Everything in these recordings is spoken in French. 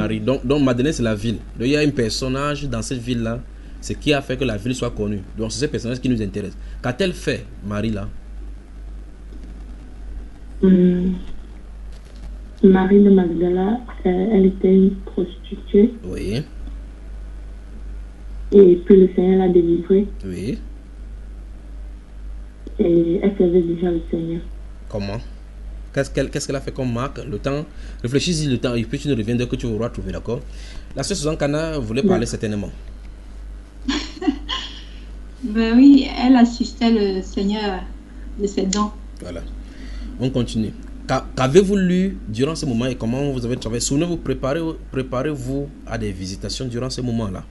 Marie. Donc Madeleine, c'est la ville. Donc il y a un personnage dans cette ville-là, ce qui a fait que la ville soit connue. Donc c'est ce personnage qui nous intéresse. Qu'a-t-elle fait, Marie, là? Marie de Magdala, elle était une prostituée. Oui. Et puis le Seigneur l'a délivrée. Oui. Et elle servait déjà le Seigneur. Comment? Qu'est-ce qu'elle a fait comme marque? Le temps, réfléchis-y le temps, et puis tu nous reviens dès que tu auras trouvé, d'accord? La sœur Suzanne Kana voulait parler certainement. Ben oui, elle assistait le Seigneur de ses dons. Voilà. On continue. Qu'avez-vous lu durant ce moment et comment vous avez travaillé? Souvenez-vous, préparez-vous à des visitations durant ce moment-là.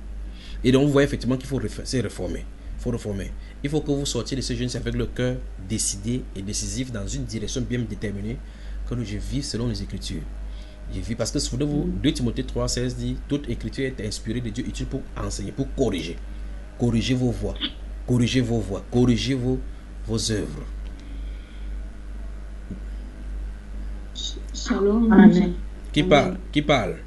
Et donc, vous voyez effectivement qu'il faut se réformer. Il faut reformer. Il faut que vous sortiez de ce jeûne avec le cœur décidé et décisif dans une direction bien déterminée, que je vis selon les Écritures. Je vis parce que, souvenez-vous, 2 Timothée 3,16 dit: toute écriture est inspirée de Dieu, utile pour enseigner, pour corriger. Corrigez vos voies. Corrigez vos voies. Corrigez vos œuvres. Shalom. Amen. Qui parle? Qui parle?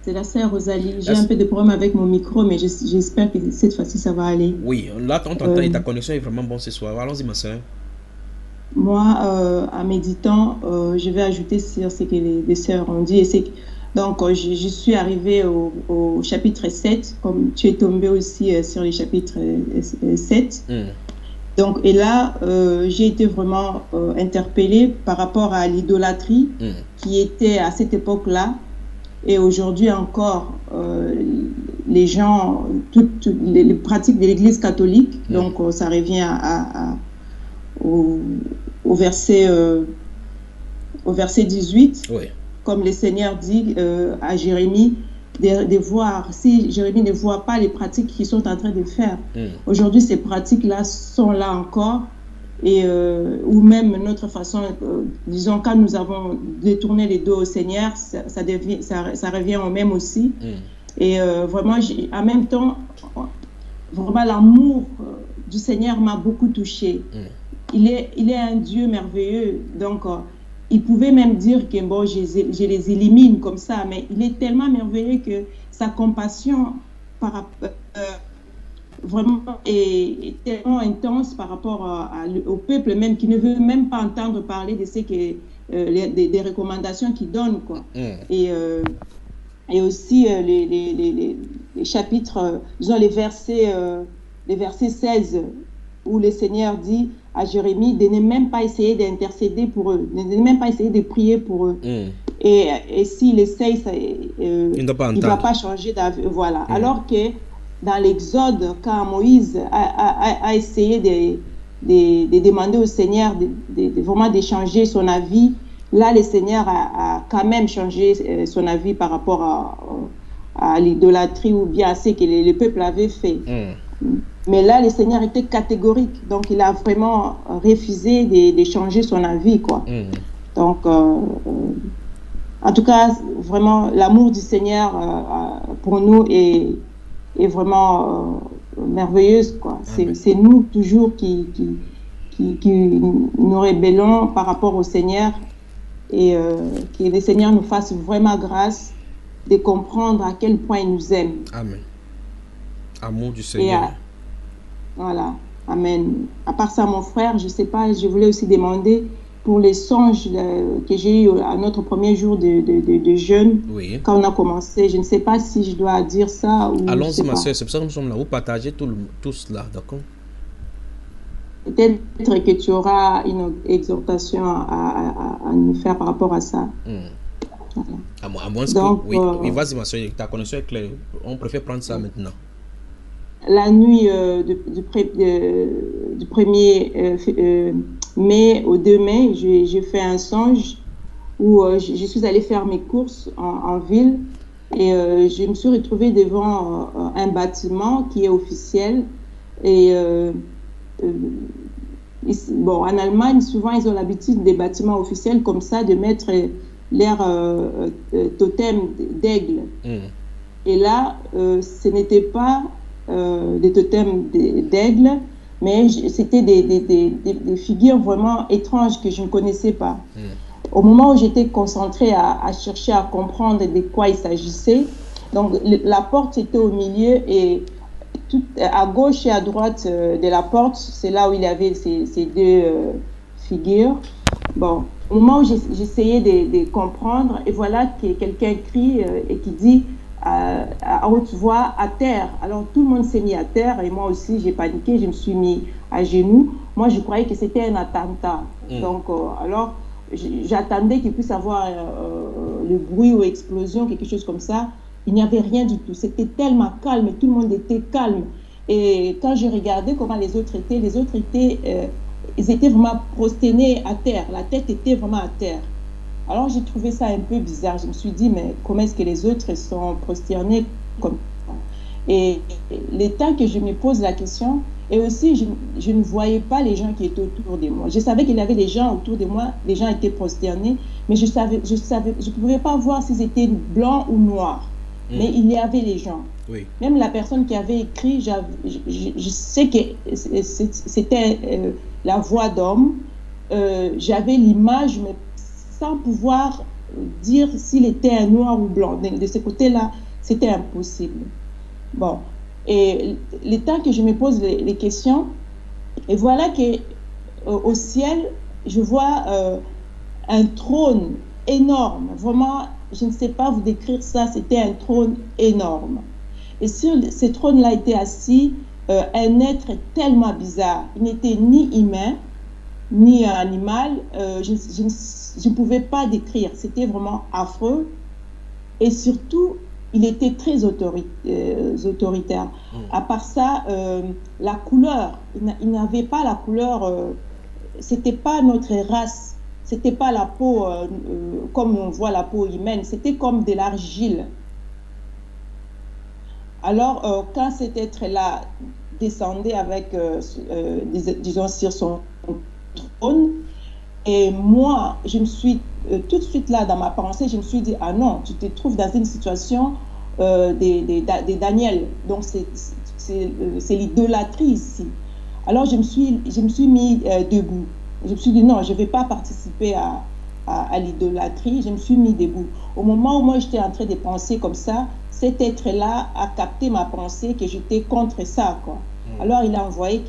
C'est la sœur Rosalie. J'ai un peu de problème avec mon micro, mais j'espère que cette fois-ci ça va aller. Oui, là on t'entend et ta connexion est vraiment bonne ce soir. Allons-y, ma soeur. Moi, en méditant, je vais ajouter sur ce que les sœurs ont dit. Donc, je suis arrivée au chapitre 7, comme tu es tombé aussi sur le chapitre 7. Donc, et là, j'ai été vraiment interpellée par rapport à l'idolâtrie qui était à cette époque-là. Et aujourd'hui encore, les gens, toutes les pratiques de l'Église catholique, donc ça revient au verset 18, oui. Comme le Seigneur dit à Jérémie, de voir, si Jérémie ne voit pas les pratiques qu'ils sont en train de faire. Aujourd'hui, ces pratiques-là sont là encore. Et, ou même notre façon, disons, quand nous avons détourné les dos au Seigneur, ça revient au même aussi. Et vraiment, en même temps, vraiment l'amour du Seigneur m'a beaucoup touchée. Il est un Dieu merveilleux, donc il pouvait même dire que bon, je les élimine comme ça, mais il est tellement merveilleux que sa compassion vraiment est tellement intense par rapport au peuple même, qui ne veut même pas entendre parler de ce que des recommandations qu'il donne, quoi. Et aussi les chapitres, disons les versets 16 où le Seigneur dit à Jérémie de ne même pas essayer d'intercéder pour eux, de ne même pas essayer de prier pour eux. Et s'il essaye, il ne va pas changer d'avis. Voilà. Alors que dans l'Exode, quand Moïse a essayé de demander au Seigneur vraiment de changer son avis, là, le Seigneur a quand même changé son avis par rapport à l'idolâtrie ou bien à ce que le peuple avait fait. Mais là, le Seigneur était catégorique. Donc, il a vraiment refusé de changer son avis, quoi. Donc, en tout cas, vraiment, l'amour du Seigneur pour nous est vraiment merveilleuse, quoi. C'est nous toujours qui nous rébellons par rapport au Seigneur, et que le Seigneur nous fasse vraiment grâce de comprendre à quel point il nous aime. Amen. Amour du Seigneur. Voilà. Amen. À part ça, mon frère, je sais pas, je voulais aussi demander pour les songes que j'ai eu à notre premier jour de jeûne, quand on a commencé. Je ne sais pas si je dois dire ça ou... Allons-y, ma soeur, c'est pour ça que nous sommes là. Vous partagez tout cela, d'accord? Peut-être que tu auras une exhortation à nous faire par rapport à ça. Voilà. À moins que... Oui, vas-y, ma soeur, ta connexion est claire. On préfère prendre ça maintenant. La nuit du 1er mai au 2 mai, j'ai fait un songe où je suis allée faire mes courses en ville, et je me suis retrouvée devant un bâtiment qui est officiel. Et bon, en Allemagne, souvent, ils ont l'habitude des bâtiments officiels comme ça de mettre leur totem d'aigle. Et là, ce n'était pas des totems d'aigle, mais c'était des figures vraiment étranges que je ne connaissais pas. Au moment où j'étais concentrée à chercher à comprendre de quoi il s'agissait, donc la porte était au milieu et tout, à gauche et à droite de la porte, c'est là où il y avait ces deux figures. Bon, au moment où j'essayais de comprendre, et voilà que quelqu'un crie et qui dit à haute voix à terre. Alors tout le monde s'est mis à terre et moi aussi j'ai paniqué, je me suis mis à genoux. Moi je croyais que c'était un attentat. Donc alors j'attendais qu'il puisse avoir le bruit ou explosion, quelque chose comme ça. Il n'y avait rien du tout. C'était tellement calme, tout le monde était calme. Et quand je regardais comment les autres étaient, ils étaient vraiment prosternés à terre. La tête était vraiment à terre. Alors j'ai trouvé ça un peu bizarre. Je me suis dit, mais comment est-ce que les autres sont prosternés comme ça? Et le temps que je me pose la question, et aussi je ne voyais pas les gens qui étaient autour de moi. Je savais qu'il y avait des gens autour de moi, les gens étaient prosternés, mais je ne pouvais pas voir s'ils étaient blancs ou noirs. Mais il y avait les gens. Oui. Même la personne qui avait écrit, je sais que c'était la voix d'homme. J'avais l'image, mais sans pouvoir dire s'il était un noir ou blanc. De ce côté-là, c'était impossible. Bon. Et le temps que je me pose les questions, et voilà que au ciel, je vois un trône énorme, vraiment. Je ne sais pas vous décrire ça, c'était un trône énorme. Et sur ce trône-là était assis un être tellement bizarre. Il n'était ni humain, ni un animal. Je ne pouvais pas décrire. C'était vraiment affreux. Et surtout, il était très autoritaire. À part ça, la couleur, il n'avait pas la couleur, c'était pas notre race. C'était pas la peau comme on voit la peau humaine, c'était comme de l'argile. Alors, quand cet être-là descendait avec, disons, sur son trône, et moi, je me suis tout de suite là, dans ma pensée, je me suis dit, ah non, tu te trouves dans une situation de Daniel, donc c'est l'idolâtrie ici. Alors, je me suis mis debout. Je me suis dit, non, je ne vais pas participer à l'idolâtrie. Je me suis mis debout. Au moment où moi, j'étais en train de penser comme ça, cet être-là a capté ma pensée que j'étais contre ça, quoi. Alors, il a envoyé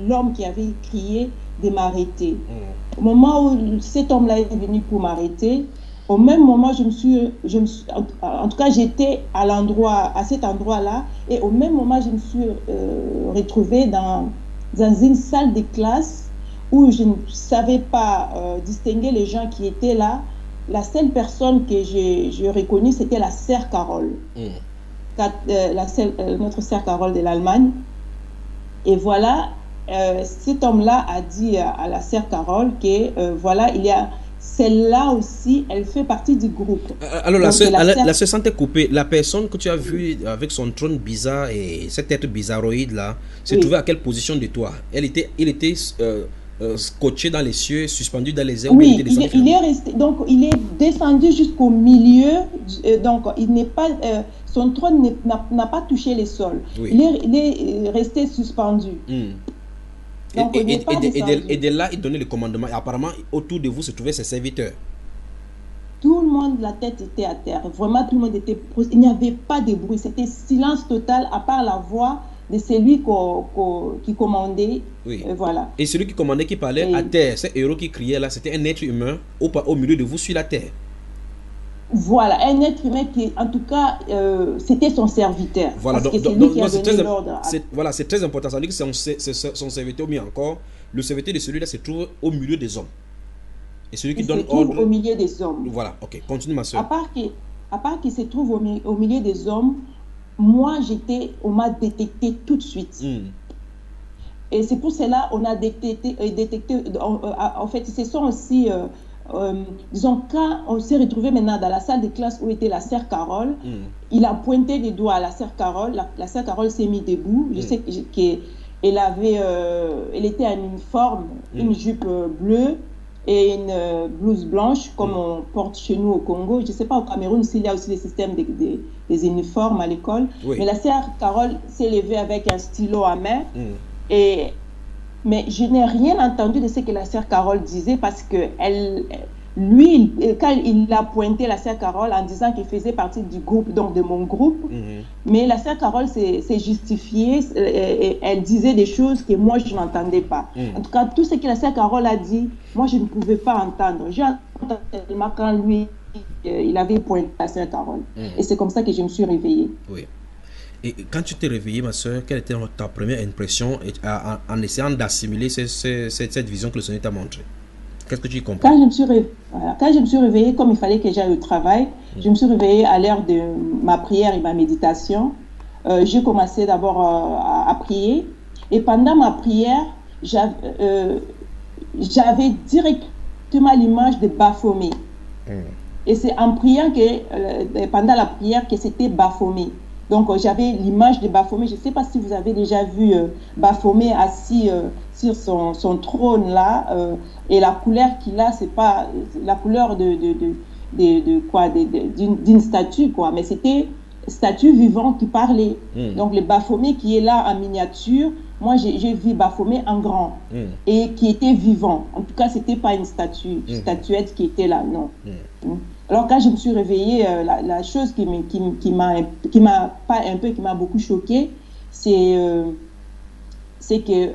l'homme qui avait crié de m'arrêter. Au moment où cet homme-là est venu pour m'arrêter, au même moment, en tout cas, j'étais à cet endroit-là, et au même moment, je me suis retrouvée dans une salle de classe où je ne savais pas distinguer les gens qui étaient là. La seule personne que j'ai reconnue, c'était la sœur Carole, notre sœur Carole de l'Allemagne. Et voilà, cet homme-là a dit à la sœur Carole que voilà, celle-là aussi, elle fait partie du groupe. Alors, la sœur s'était coupée. La personne que tu as vue avec son trône bizarre et cet être bizarroïde-là, se trouvait à quelle position de toi? Il était scotché dans les cieux, suspendu dans les airs? Oui, il est resté, donc il est descendu jusqu'au milieu, donc il n'est pas, son trône n'a pas touché les sols. Oui. Il est resté suspendu. Donc, et de là, il donnait le commandement. Et apparemment, autour de vous se trouvaient ses serviteurs. Tout le monde, la tête était à terre. Vraiment, tout le monde était... Il n'y avait pas de bruit. C'était silence total, à part la voix de celui qui commandait. Oui. Voilà. Et celui qui commandait, qui parlait à terre, ce héros qui criait là, c'était un être humain au milieu de vous sur la terre. Voilà, un être humain qui, en tout cas, c'était son serviteur. Voilà, parce que c'est lui qui a donné l'ordre. Voilà, c'est très important. Ça veut dire que c'est son serviteur, mais encore, le serviteur de celui-là se trouve au milieu des hommes. Et celui qui donne ordre... au milieu des hommes. Voilà, ok, continue ma soeur. À part qu'il se trouve au milieu des hommes, moi, on m'a détecté tout de suite. Et c'est pour cela qu'on a détecté en fait, ce sont aussi... disons, quand on s'est retrouvé maintenant dans la salle de classe où était la sœur Carole, il a pointé du doigt à la sœur Carole. La sœur Carole s'est mise debout. Je sais qu'elle elle était en uniforme, une jupe bleue et une blouse blanche, comme on porte chez nous au Congo. Je ne sais pas au Cameroun s'il y a aussi des systèmes des uniformes à l'école. Oui. Mais la sœur Carole s'est levée avec un stylo à main et Mais je n'ai rien entendu de ce que la sœur Carole disait parce que lui, quand il a pointé la sœur Carole en disant qu'il faisait partie du groupe, donc de mon groupe, mais la sœur Carole s'est justifiée, elle disait des choses que moi je n'entendais pas. En tout cas, tout ce que la sœur Carole a dit, moi je ne pouvais pas entendre. J'ai entendu tellement quand lui, il avait pointé la sœur Carole. Et c'est comme ça que je me suis réveillée. Oui. Et quand tu t'es réveillée, ma soeur, quelle était ta première impression en essayant d'assimiler cette vision que le Seigneur t'a montrée? Qu'est-ce que tu y comprends? Quand je me suis réveillée, comme il fallait que j'aille au travail, je me suis réveillée à l'heure de ma prière et ma méditation. J'ai commencé d'abord à prier. Et pendant ma prière, j'avais directement l'image de Baphomet. Et c'est en priant pendant la prière que c'était Baphomet. Donc, j'avais l'image de Baphomet. Je ne sais pas si vous avez déjà vu Baphomet assis sur son trône là. Et la couleur qu'il a, c'est pas la couleur d'une statue, quoi. Mais c'était statue vivante qui parlait. Donc, le Baphomet qui est là en miniature, moi, j'ai vu Baphomet en grand et qui était vivant. En tout cas, ce n'était pas une statuette qui était là, non. Alors, quand je me suis réveillée, la chose qui m'a beaucoup choquée, c'est que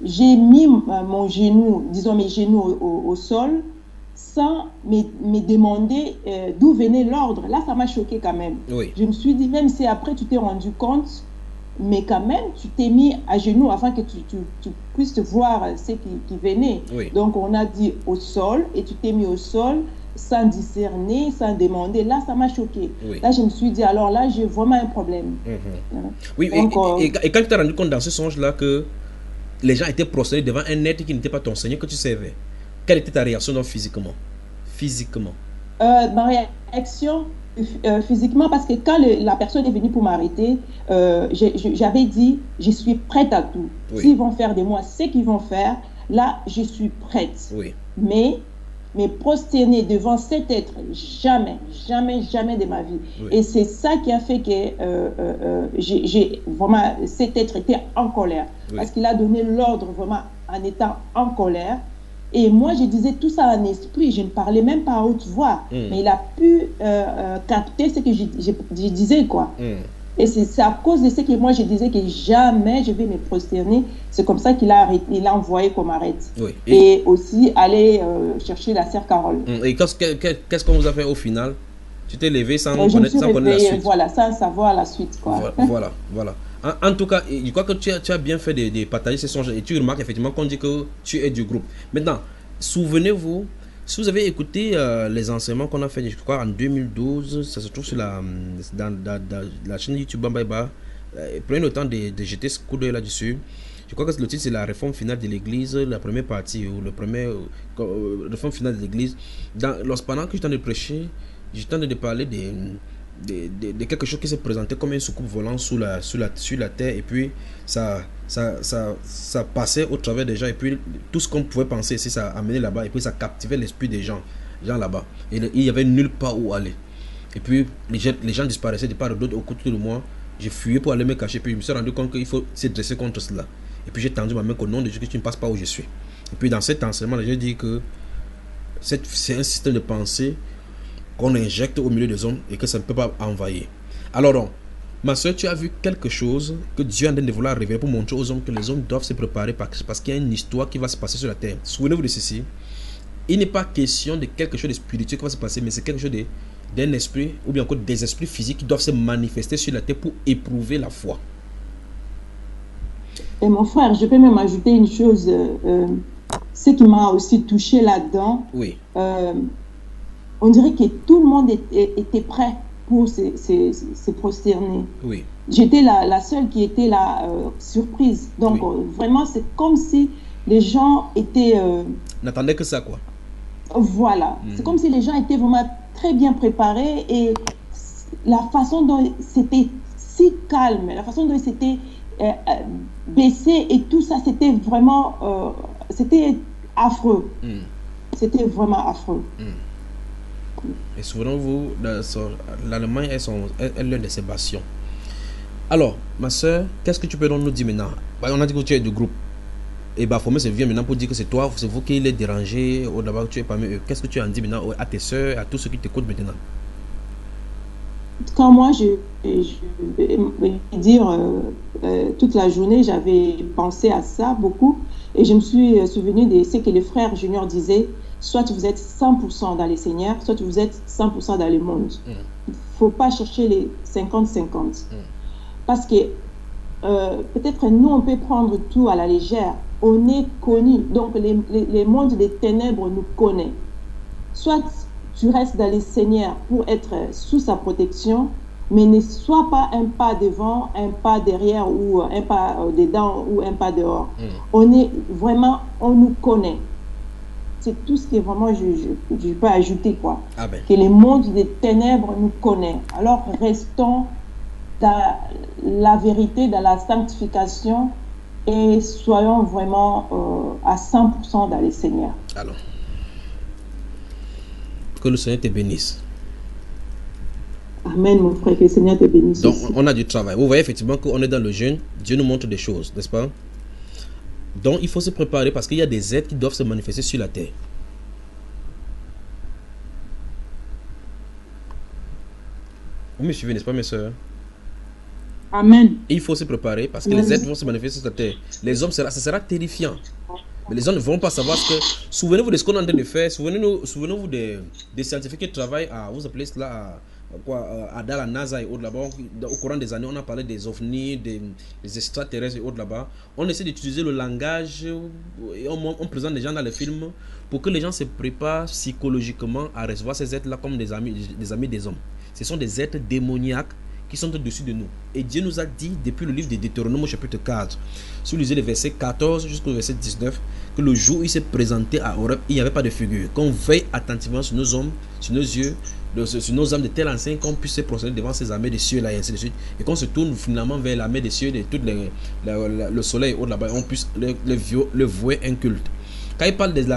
j'ai mis mon genou, disons mes genoux au sol, sans me demander d'où venait l'ordre. Là, ça m'a choquée quand même. Oui. Je me suis dit, même si après tu t'es rendu compte, mais quand même, tu t'es mis à genoux afin que tu puisses voir ce qui venait. Oui. Donc, on a dit au sol, et tu t'es mis au sol, sans discerner, sans demander. Là, ça m'a choqué. Oui. Là, je me suis dit, alors là, j'ai vraiment un problème. Oui, donc, et quand tu t'es rendu compte dans ce songe-là que les gens étaient prosternés devant un être qui n'était pas ton Seigneur que tu servais, quelle était ta réaction donc physiquement? Ma réaction physiquement, parce que quand la personne est venue pour m'arrêter, j'avais dit, je suis prête à tout. Oui. S'ils vont faire de moi ce qu'ils vont faire, là, je suis prête. Oui. Mais prosterner devant cet être, jamais, jamais, jamais de ma vie. Oui. Et c'est ça qui a fait que vraiment, cet être était en colère. Oui. Parce qu'il a donné l'ordre vraiment en étant en colère. Et moi, je disais tout ça en esprit. Je ne parlais même pas à haute voix. Mais il a pu capter ce que je disais, quoi. Et c'est à cause de ce que moi je disais que jamais je vais me prosterner. C'est comme ça qu'il a arrêté, il a envoyé qu'on m'arrête. Oui. Et aussi aller chercher la sœur Carole. Et qu'est-ce qu'on vous a fait au final? Tu t'es levé sans connaître la suite. Voilà, sans savoir la suite, quoi. Voilà. En tout cas, je crois que tu as bien fait de partager ces songes. Et tu remarques effectivement qu'on dit que tu es du groupe. Maintenant, souvenez-vous, si vous avez écouté les enseignements qu'on a fait, je crois en 2012, ça se trouve sur dans la chaîne YouTube Bambaïba. Prenez le temps de jeter ce coup d'œil là-dessus. Je crois que le titre c'est la réforme finale de l'Église, la première partie, ou le premier réforme finale de l'Église. Pendant que je t'en ai prêché, je t'en ai parlé de quelque chose qui s'est présenté comme une soucoupe volant sur la terre, et puis ça passait au travers des gens, et puis tout ce qu'on pouvait penser, c'est ça amenait là-bas, et puis ça captivait l'esprit des gens là-bas, et il y avait nulle part où aller, et puis les gens disparaissaient de part et d'autre autour de moi. J'ai fuyé pour aller me cacher, puis je me suis rendu compte qu'il faut se dresser contre cela, et puis j'ai tendu ma main qu'au nom de Dieu que tu ne passes pas où je suis. Et puis dans cet enseignement, j'ai dit que c'est un système de pensée qu'on injecte au milieu des hommes et que ça ne peut pas envahir. Alors donc, ma soeur, tu as vu quelque chose que Dieu est en train de vouloir révéler pour montrer aux hommes que les hommes doivent se préparer parce qu'il y a une histoire qui va se passer sur la terre. Souvenez-vous de ceci. Il n'est pas question de quelque chose de spirituel qui va se passer, mais c'est quelque chose d'un esprit ou bien encore des esprits physiques qui doivent se manifester sur la terre pour éprouver la foi. Et mon frère, je peux même ajouter une chose, ce qui m'a aussi touché là-dedans. Oui. On dirait que tout le monde était prêt pour se prosterner. Oui. J'étais la seule qui était là, surprise. Donc, oui. Vraiment, c'est comme si les gens étaient... n'attendaient que ça, quoi. Voilà. C'est comme si les gens étaient vraiment très bien préparés, et la façon dont c'était si calme, la façon dont c'était baissé et tout ça, c'était vraiment... c'était affreux. C'était vraiment affreux. Et souvenez-vous, l'Allemagne est l'un de ses bastions. Alors, ma soeur, qu'est-ce que tu peux donc nous dire maintenant? On a dit que tu es du groupe. Et Baphomet se vient maintenant pour dire que c'est toi, c'est vous qui les dérangé, ou d'abord tu es parmi eux. Qu'est-ce que tu en dis maintenant à tes soeurs, à tous ceux qui t'écoutent maintenant? Quand moi, je vais dire, toute la journée, j'avais pensé à ça beaucoup et je me suis souvenu de ce que les frères juniors disaient, soit vous êtes 100% dans les Seigneurs, soit vous êtes 100% dans le monde. Il ne faut pas chercher les 50-50. Parce que peut-être nous, on peut prendre tout à la légère. On est connus, donc les mondes des ténèbres nous connaissent. Soit tu restes dans les Seigneurs pour être sous sa protection, mais ne sois pas un pas devant, un pas derrière, ou un pas dedans, ou un pas dehors. On est vraiment, on nous connaît. C'est tout ce que vraiment je peux ajouter, quoi. Ah ben. Que les mondes des ténèbres nous connaissent. Alors restons dans la vérité, dans la sanctification, et soyons vraiment à 100% dans les Seigneurs. Alors. Que le Seigneur te bénisse. Amen, mon frère, que le Seigneur te bénisse. Donc, aussi. on a du travail. Vous voyez effectivement qu'on est dans le jeûne. Dieu nous montre des choses, n'est-ce pas? Donc, il faut se préparer parce qu'il y a des êtres qui doivent se manifester sur la terre. Vous me suivez, n'est-ce pas, mes soeurs? Amen. Et il faut se préparer parce que les êtres vont se manifester sur la terre. Les hommes, ça sera terrifiant. Mais les gens ne vont pas savoir ce que... Souvenez-vous de ce qu'on est en train de faire. Souvenez-vous des scientifiques qui travaillent à... Vous appelez cela dans la NASA et autres là-bas. Au courant des années, on a parlé des ovnis, des extraterrestres et autres là-bas. On essaie d'utiliser le langage et on présente les gens dans les films pour que les gens se préparent psychologiquement à recevoir ces êtres-là comme des amis des hommes. Ce sont des êtres démoniaques qui sont au-dessus de nous. Et Dieu nous a dit, depuis le livre de Deutéronome, chapitre 4, si vous lisez les versets 14 jusqu'au verset 19, que le jour où il s'est présenté à Horeb, il n'y avait pas de figure. Qu'on veille attentivement sur nos hommes, sur nos yeux, sur nos âmes de tel enseigne, qu'on puisse se procéder devant ces armées des cieux là et ainsi de suite. Et qu'on se tourne finalement vers l'armée des cieux, de tout le soleil haut là-bas, on puisse le vouer un culte. Quand il parle des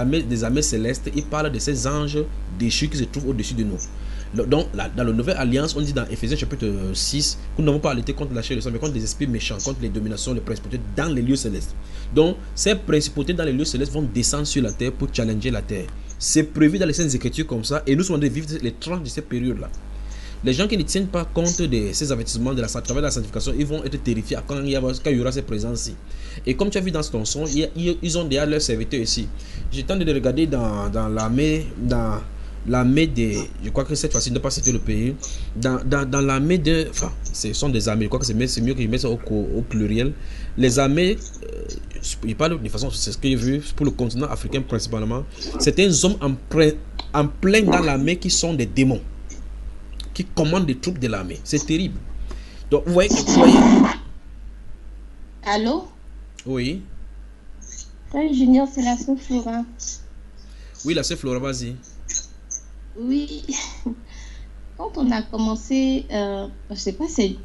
armées célestes, il parle de ces anges déchus qui se trouvent au-dessus de nous. Donc, dans la Nouvelle Alliance, on dit dans Éphésiens chapitre 6 que nous n'avons pas à lutter contre la chair et le sang, mais contre les esprits méchants, contre les dominations, les principautés dans les lieux célestes. Donc, ces principautés dans les lieux célestes vont descendre sur la terre pour challenger la terre. C'est prévu dans les Saintes Écritures comme ça, et nous sommes en train de vivre les tranches de ces périodes-là. Les gens qui ne tiennent pas compte de ces avertissements de la sanctification, ils vont être terrifiés quand il y aura ces présences-ci. Et comme tu as vu dans ton son, ils ont déjà leurs serviteurs ici. J'ai tenté de regarder dans l'armée des... Je crois que cette fois-ci, ne pas citer le pays. Dans l'armée de... Enfin, ce sont des armées. Je crois que c'est mieux que je mette ça au pluriel. Les armées... je parle de façon... C'est ce que j'ai vu pour le continent africain principalement. C'est un homme en plein dans l'armée qui sont des démons. Qui commandent des troupes de l'armée. C'est terrible. Donc, vous voyez... Allô? Oui. Frère Junior, c'est la sœur Flora. Oui, la sœur Flora, vas-y. Oui. Quand on a commencé, je sais pas, c'est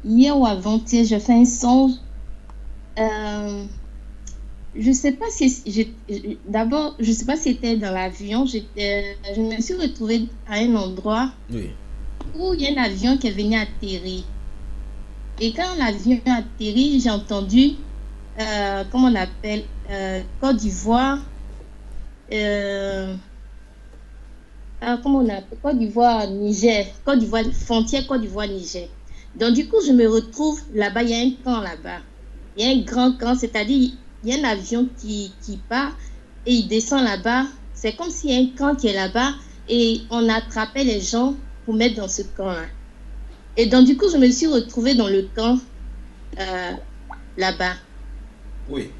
hier ou avant-hier, j'ai fait un songe. Je sais pas si... D'abord, je sais pas si c'était dans l'avion. Je me suis retrouvée à un endroit où il y a un avion qui est venu atterrir. Et quand l'avion a atterri, j'ai entendu, comment on appelle, Côte d'Ivoire... comment on appelle Côte d'Ivoire, Niger, Côte d'Ivoire, frontière Côte d'Ivoire, Niger. Donc du coup, je me retrouve là-bas, il y a un camp là-bas. Il y a un grand camp, c'est-à-dire, il y a un avion qui part et il descend là-bas. C'est comme s'il y a un camp qui est là-bas et on attrapait les gens pour mettre dans ce camp-là. Et donc du coup, je me suis retrouvée dans le camp là-bas. Oui.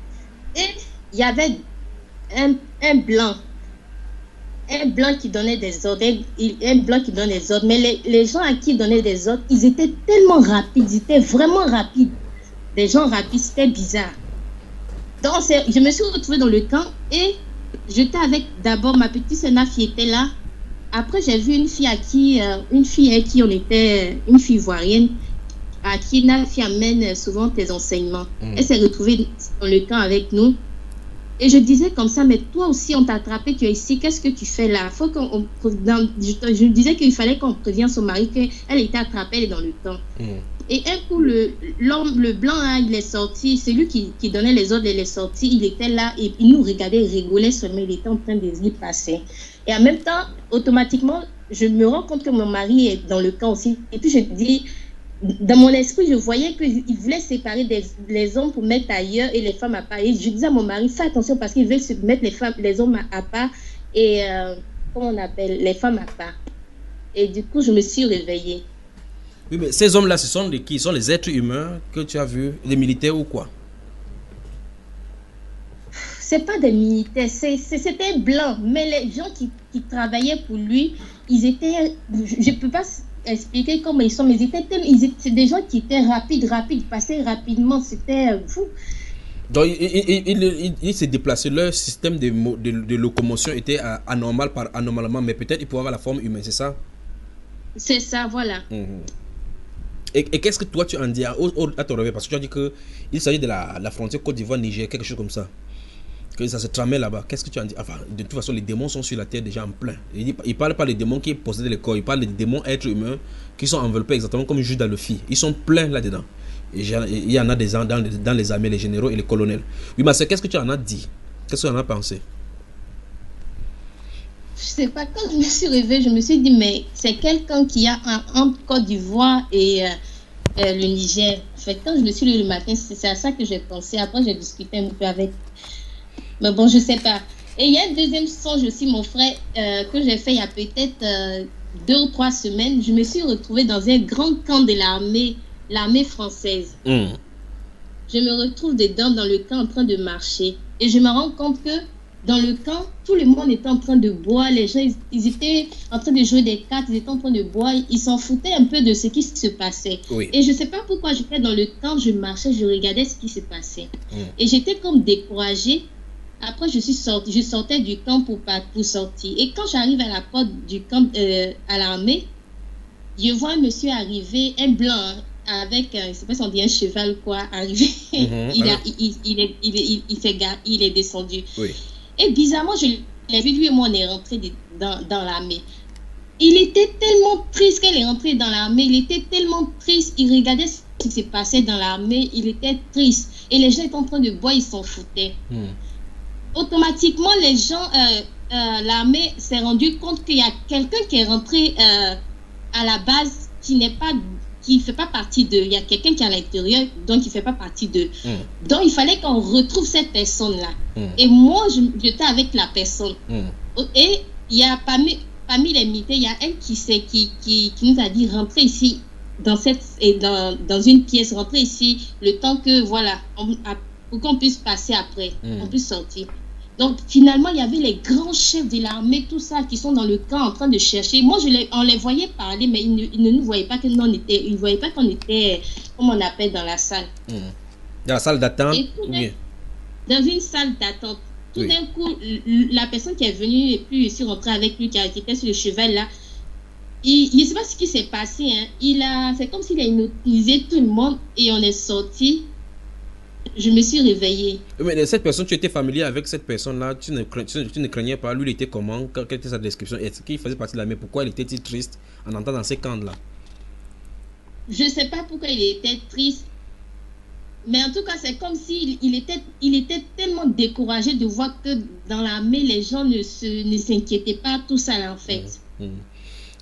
Et il y avait un blanc. Un blanc qui donnait des ordres, un blanc qui donnait des ordres, mais les gens à qui il donnait des ordres, ils étaient tellement rapides, ils étaient vraiment rapides. Des gens rapides, c'était bizarre. Donc, je me suis retrouvée dans le camp et j'étais avec d'abord ma petite sœur qui était là. Après, j'ai vu une fille une fille ivoirienne, à qui Nafi amène souvent tes enseignements. Elle s'est retrouvée dans le camp avec nous. Et je disais comme ça, mais toi aussi, on t'a attrapé, tu es ici, qu'est-ce que tu fais là? Je disais qu'il fallait qu'on prévienne son mari qu'elle était attrapée, elle est dans le camp. Et un coup, l'homme, le blanc, hein, il est sorti. C'est lui qui donnait les ordres, il est sorti. Il était là et il nous regardait, il rigolait seulement. Il était en train de y passer. Et en même temps, automatiquement, je me rends compte que mon mari est dans le camp aussi. Et puis je dis, dans mon esprit, je voyais qu'il voulait séparer les hommes pour mettre ailleurs et les femmes à part. Et je disais à mon mari, fais attention parce qu'il veut se mettre les hommes à part et, comment on appelle, les femmes à part. Et du coup, je me suis réveillée. Oui, mais ces hommes-là, ce sont qui? Ce sont les êtres humains que tu as vus, les militaires ou quoi? C'est pas des militaires, c'était blanc. Mais les gens qui travaillaient pour lui, ils étaient, je peux pas expliquer comment ils sont, mais c'est des gens qui étaient rapides, passaient rapidement, c'était fou. Donc, il s'est déplacé, leur système de locomotion était anormalement, mais peut-être il pouvait avoir la forme humaine, c'est ça? C'est ça, voilà. Et qu'est-ce que toi tu en dis à ton réveil? Parce que tu as dit qu'il s'agit de la frontière Côte d'Ivoire-Niger, quelque chose comme ça. Que ça se tramait là-bas. Qu'est-ce que tu en dis? Enfin, de toute façon, les démons sont sur la terre déjà en plein. Il ne parle pas des démons qui possèdent les corps, il parle des démons êtres humains qui sont enveloppés exactement comme Judas le fit. Ils sont pleins là-dedans. Il y en a des gens dans les armées, les généraux et les colonels. Oui, mais qu'est-ce que tu en as dit? Qu'est-ce que tu en as pensé? Je sais pas, quand je me suis réveillée, je me suis dit, mais c'est quelqu'un qui a entre Côte d'Ivoire et le Niger. En fait, quand je me suis levée le matin, c'est à ça que j'ai pensé. Après, j'ai discuté un peu avec. Mais bon, je sais pas. Et il y a un deuxième songe aussi, mon frère, que j'ai fait il y a peut-être 2 ou 3 semaines. Je me suis retrouvée dans un grand camp de l'armée française. Je me retrouve dedans, dans le camp, en train de marcher. Et je me rends compte que dans le camp, tout le monde était en train de boire. Les gens, ils étaient en train de jouer des cartes, ils étaient en train de boire. Ils s'en foutaient un peu de ce qui se passait. Oui. Et je ne sais pas pourquoi j'étais dans le camp, je marchais, je regardais ce qui se passait. Et j'étais comme découragée. Après, je sortais du camp pour sortir. Et quand j'arrive à la porte du camp à l'armée, je vois un monsieur arriver, un blanc, avec, je ne sais pas si on dit un cheval ou quoi, arriver. Il est descendu. Oui. Et bizarrement, je l'ai vu, lui et moi, on est rentrés dans l'armée. Il était tellement triste qu'elle est rentrée dans l'armée. Il était tellement triste. Il regardait ce qui se passait dans l'armée. Il était triste. Et les gens étaient en train de boire, ils s'en foutaient. Automatiquement, les gens, l'armée s'est rendu compte qu'il y a quelqu'un qui est rentré à la base qui ne fait pas partie d'eux. Il y a quelqu'un qui est à l'intérieur, donc il ne fait pas partie d'eux. Donc, il fallait qu'on retrouve cette personne-là. Et moi, j'étais avec la personne. Et il y a parmi les militaires, il y a elle qui nous a dit rentrer ici, dans une pièce, rentrer ici, le temps que, voilà, pour qu'on puisse passer après, on puisse sortir. Donc, finalement, il y avait les grands chefs de l'armée, tout ça, qui sont dans le camp en train de chercher. Moi, on les voyait parler, mais ils ne nous voyaient pas ils ne voyaient pas qu'on était, comme on appelle, dans la salle. Dans la salle d'attente? Dans une salle d'attente. Tout d'un coup, la personne qui est venue, et puis je suis rentrée avec lui, qui était sur le cheval, là, il ne sait pas ce qui s'est passé. Hein. C'est comme s'il a hypnotisé tout le monde, et on est sorti. Je me suis réveillée. Mais cette personne, tu étais familier avec cette personne-là, tu ne craignais pas, lui il était comment, quelle était sa description, est-ce qu'il faisait partie de l'armée, pourquoi il était triste en entrant dans ces camps-là? Je ne sais pas pourquoi il était triste, mais en tout cas, c'est comme s'il était tellement découragé de voir que dans l'armée, les gens ne s'inquiétaient pas, tout ça en fait.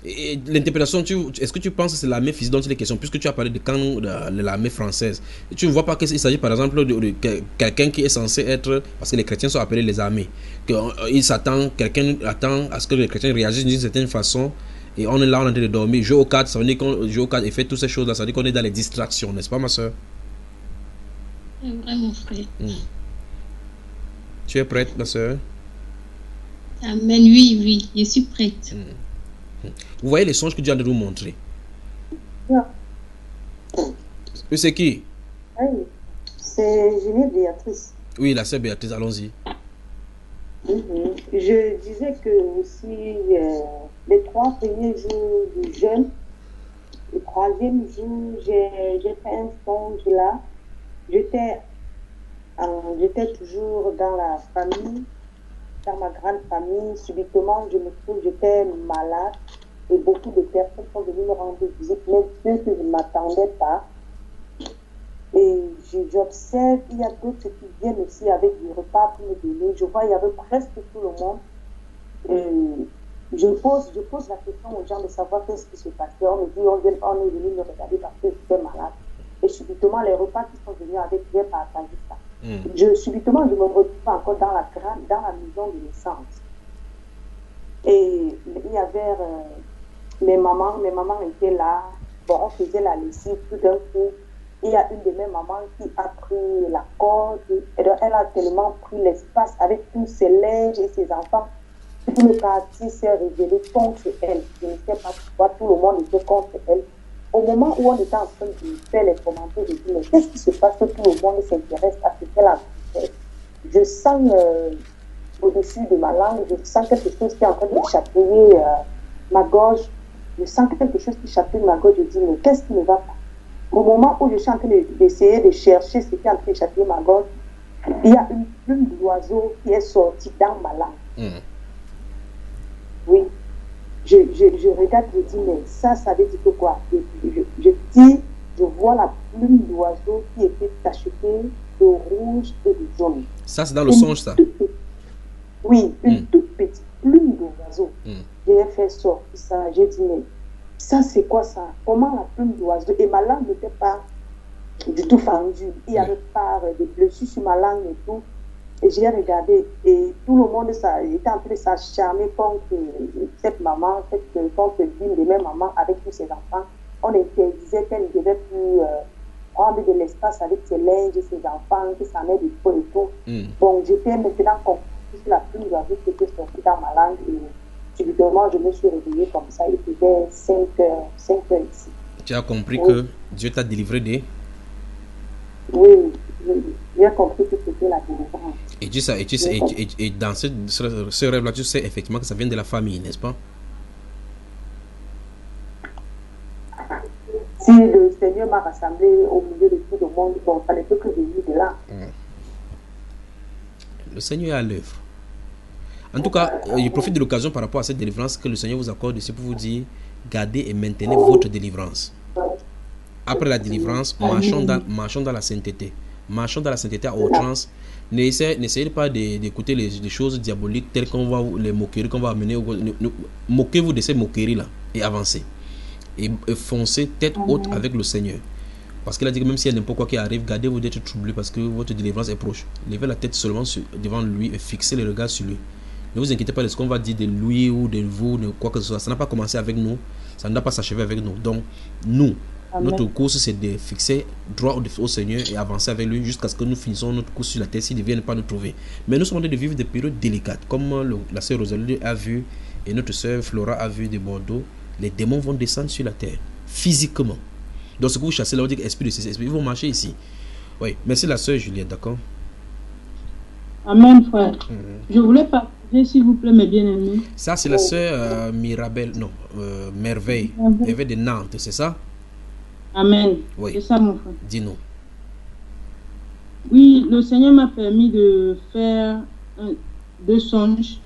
Et l'interprétation, est-ce que tu penses que c'est l'armée physique dont il est question, puisque tu as parlé de camp de l'armée française? Tu ne vois pas qu'il s'agit par exemple de quelqu'un qui est censé être, parce que les chrétiens sont appelés les armées, quelqu'un attend à ce que les chrétiens réagissent d'une certaine façon, et on est là, on est en train de dormir, jouer aux cartes, ça veut dire qu'on joue aux cartes et fait toutes ces choses-là, ça veut dire qu'on est dans les distractions, n'est-ce pas ma soeur? Vraiment, frère. Tu es prête, ma soeur? Amen, oui, je suis prête. Vous voyez les songes que Dieu a de nous montrer? C'est qui? Oui, c'est Génie Béatrice. Oui, la sœur Béatrice, allons-y. Je disais que aussi les 3 premiers jours du jeûne, le 3e jour, j'ai fait un songe là. J'étais toujours dans la famille, dans ma grande famille. Subitement, j'étais malade et beaucoup de personnes sont venues me rendre visite, même ceux que je ne m'attendais pas. Et j'observe, il y a d'autres qui viennent aussi avec des repas pour me donner. Je vois, il y avait presque tout le monde. Et je pose la question aux gens de savoir qu'est-ce qui se passait. On me dit, on est venu me regarder parce que j'étais malade. Et subitement, les repas qui sont venus avec, j'ai partagé ça. Subitement, je me retrouve encore dans la maison de naissance. Et il y avait mes mamans étaient là. Bon, on faisait la lessive tout d'un coup. Il y a une de mes mamans qui a pris la corde. Et donc, elle a tellement pris l'espace avec tous ses linges et ses enfants. Tout le quartier s'est révélé contre elle. Je ne sais pas pourquoi tout le monde était contre elle. Au moment où on était en train de faire les commentaires, je dis, mais qu'est-ce qui se passe que tout le monde s'intéresse à ce qu'elle a fait? Je sens au-dessus de ma langue, je sens quelque chose qui est en train de chatouiller ma gorge. Je sens quelque chose qui chatouille ma gorge. Je dis, mais qu'est-ce qui ne va pas? Au moment où je suis en train d'essayer de chercher ce qui est en train de chatouiller ma gorge, il y a une plume d'oiseau qui est sortie dans ma langue. Oui. Je regarde, je dis, mais ça veut dire quoi? Je vois la plume d'oiseau qui était tachetée de rouge et de jaune. Ça, c'est dans le songe, ça? Oui, une toute petite plume d'oiseau. J'ai fait sortir ça. J'ai dit, mais ça, c'est quoi ça? Comment la plume d'oiseau? Et ma langue n'était pas du tout fendue. Il y avait pas de blessures sur ma langue et tout. Et j'ai regardé, et tout le monde était en train de s'acharner contre cette maman, contre l'une de mes mamans avec tous ses enfants. On interdisait qu'elle ne devait plus prendre de l'espace avec ses linges et ses enfants, que ça met du feu et tout. Bon, j'étais maintenant confuse sur la plume d'oiseau qui était sortie dans ma langue. Et subitement, je me suis réveillée comme ça. Il faisait 5 heures ici. Tu as compris que Dieu t'a délivré des... Oui, j'ai compris que c'était la délivrance. Et dans ce rêve-là, tu sais effectivement que ça vient de la famille, n'est-ce pas? Si le Seigneur m'a rassemblé au milieu de tout le monde, bon, ça ne peut que venir de là. Le Seigneur est à l'œuvre. En tout cas, je profite de l'occasion par rapport à cette délivrance que le Seigneur vous accorde ici pour vous dire, gardez et maintenez votre délivrance. Après la délivrance, marchons dans la sainteté. Marchons dans la sainteté à outrance. N'essayez pas d'écouter les choses diaboliques telles qu'on va, les moqueries qu'on va amener. Moquez-vous de ces moqueries-là et avancez. Et foncez tête haute avec le Seigneur. Parce qu'il a dit que même s'il y a n'importe quoi qui arrive, gardez-vous d'être troublés parce que votre délivrance est proche. Levez la tête seulement devant lui et fixez les regards sur lui. Ne vous inquiétez pas de ce qu'on va dire de lui ou de vous, de quoi que ce soit. Ça n'a pas commencé avec nous. Ça ne doit pas s'achever avec nous. Donc, notre course, c'est de fixer droit au Seigneur et avancer avec lui jusqu'à ce que nous finissons notre course sur la terre s'il ne vient pas nous trouver. Mais nous sommes en train de vivre des périodes délicates. Comme la sœur Rosalie a vu et notre sœur Flora a vu de Bordeaux, les démons vont descendre sur la terre, physiquement. Donc, ce que vous chassez là, on dit esprit de ces esprits, ils vont marcher ici. Oui, merci la sœur Juliette, d'accord? Amen, frère. Je voulais partager, s'il vous plaît, mes bien-aimés. Ça, c'est la sœur Mirabel, non, Merveille de Nantes, c'est ça? Amen. Oui. C'est ça, mon frère. Dis-nous. Oui, le Seigneur m'a permis de faire 2 songes.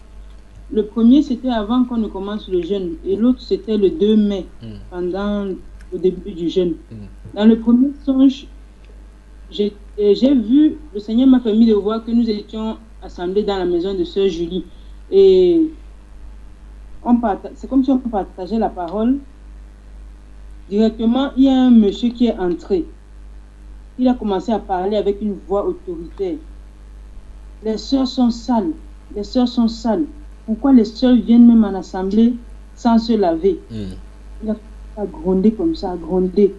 Le premier, c'était avant qu'on ne commence le jeûne. Et l'autre, c'était le 2 mai, pendant le début du jeûne. Dans le premier songe, j'ai vu, le Seigneur m'a permis de voir que nous étions assemblés dans la maison de sœur Julie. Et c'est comme si on partageait la parole. Directement, il y a un monsieur qui est entré. Il a commencé à parler avec une voix autoritaire. Les sœurs sont sales. Les sœurs sont sales. Pourquoi les sœurs viennent même en assemblée sans se laver? Il a grondé comme ça, grondé.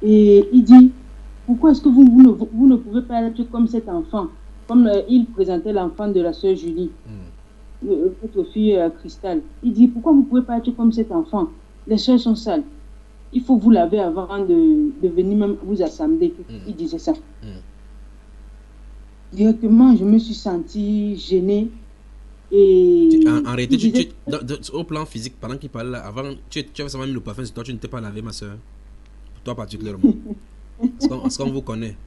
Et il dit, pourquoi est-ce que vous ne pouvez pas être comme cet enfant? Comme il présentait l'enfant de la sœur Julie, votre fille Cristal. Il dit, pourquoi vous ne pouvez pas être comme cet enfant? Les sœurs sont sales. Il faut vous laver avant de venir même vous assembler. Il disait ça. Directement, je me suis sentie gênée. Et en réalité, au plan physique, pendant qu'il parlait avant, tu avais seulement mis le parfum sur toi, tu ne t'es pas lavé, ma soeur. Pour toi particulièrement. Est-ce qu'on vous connaît?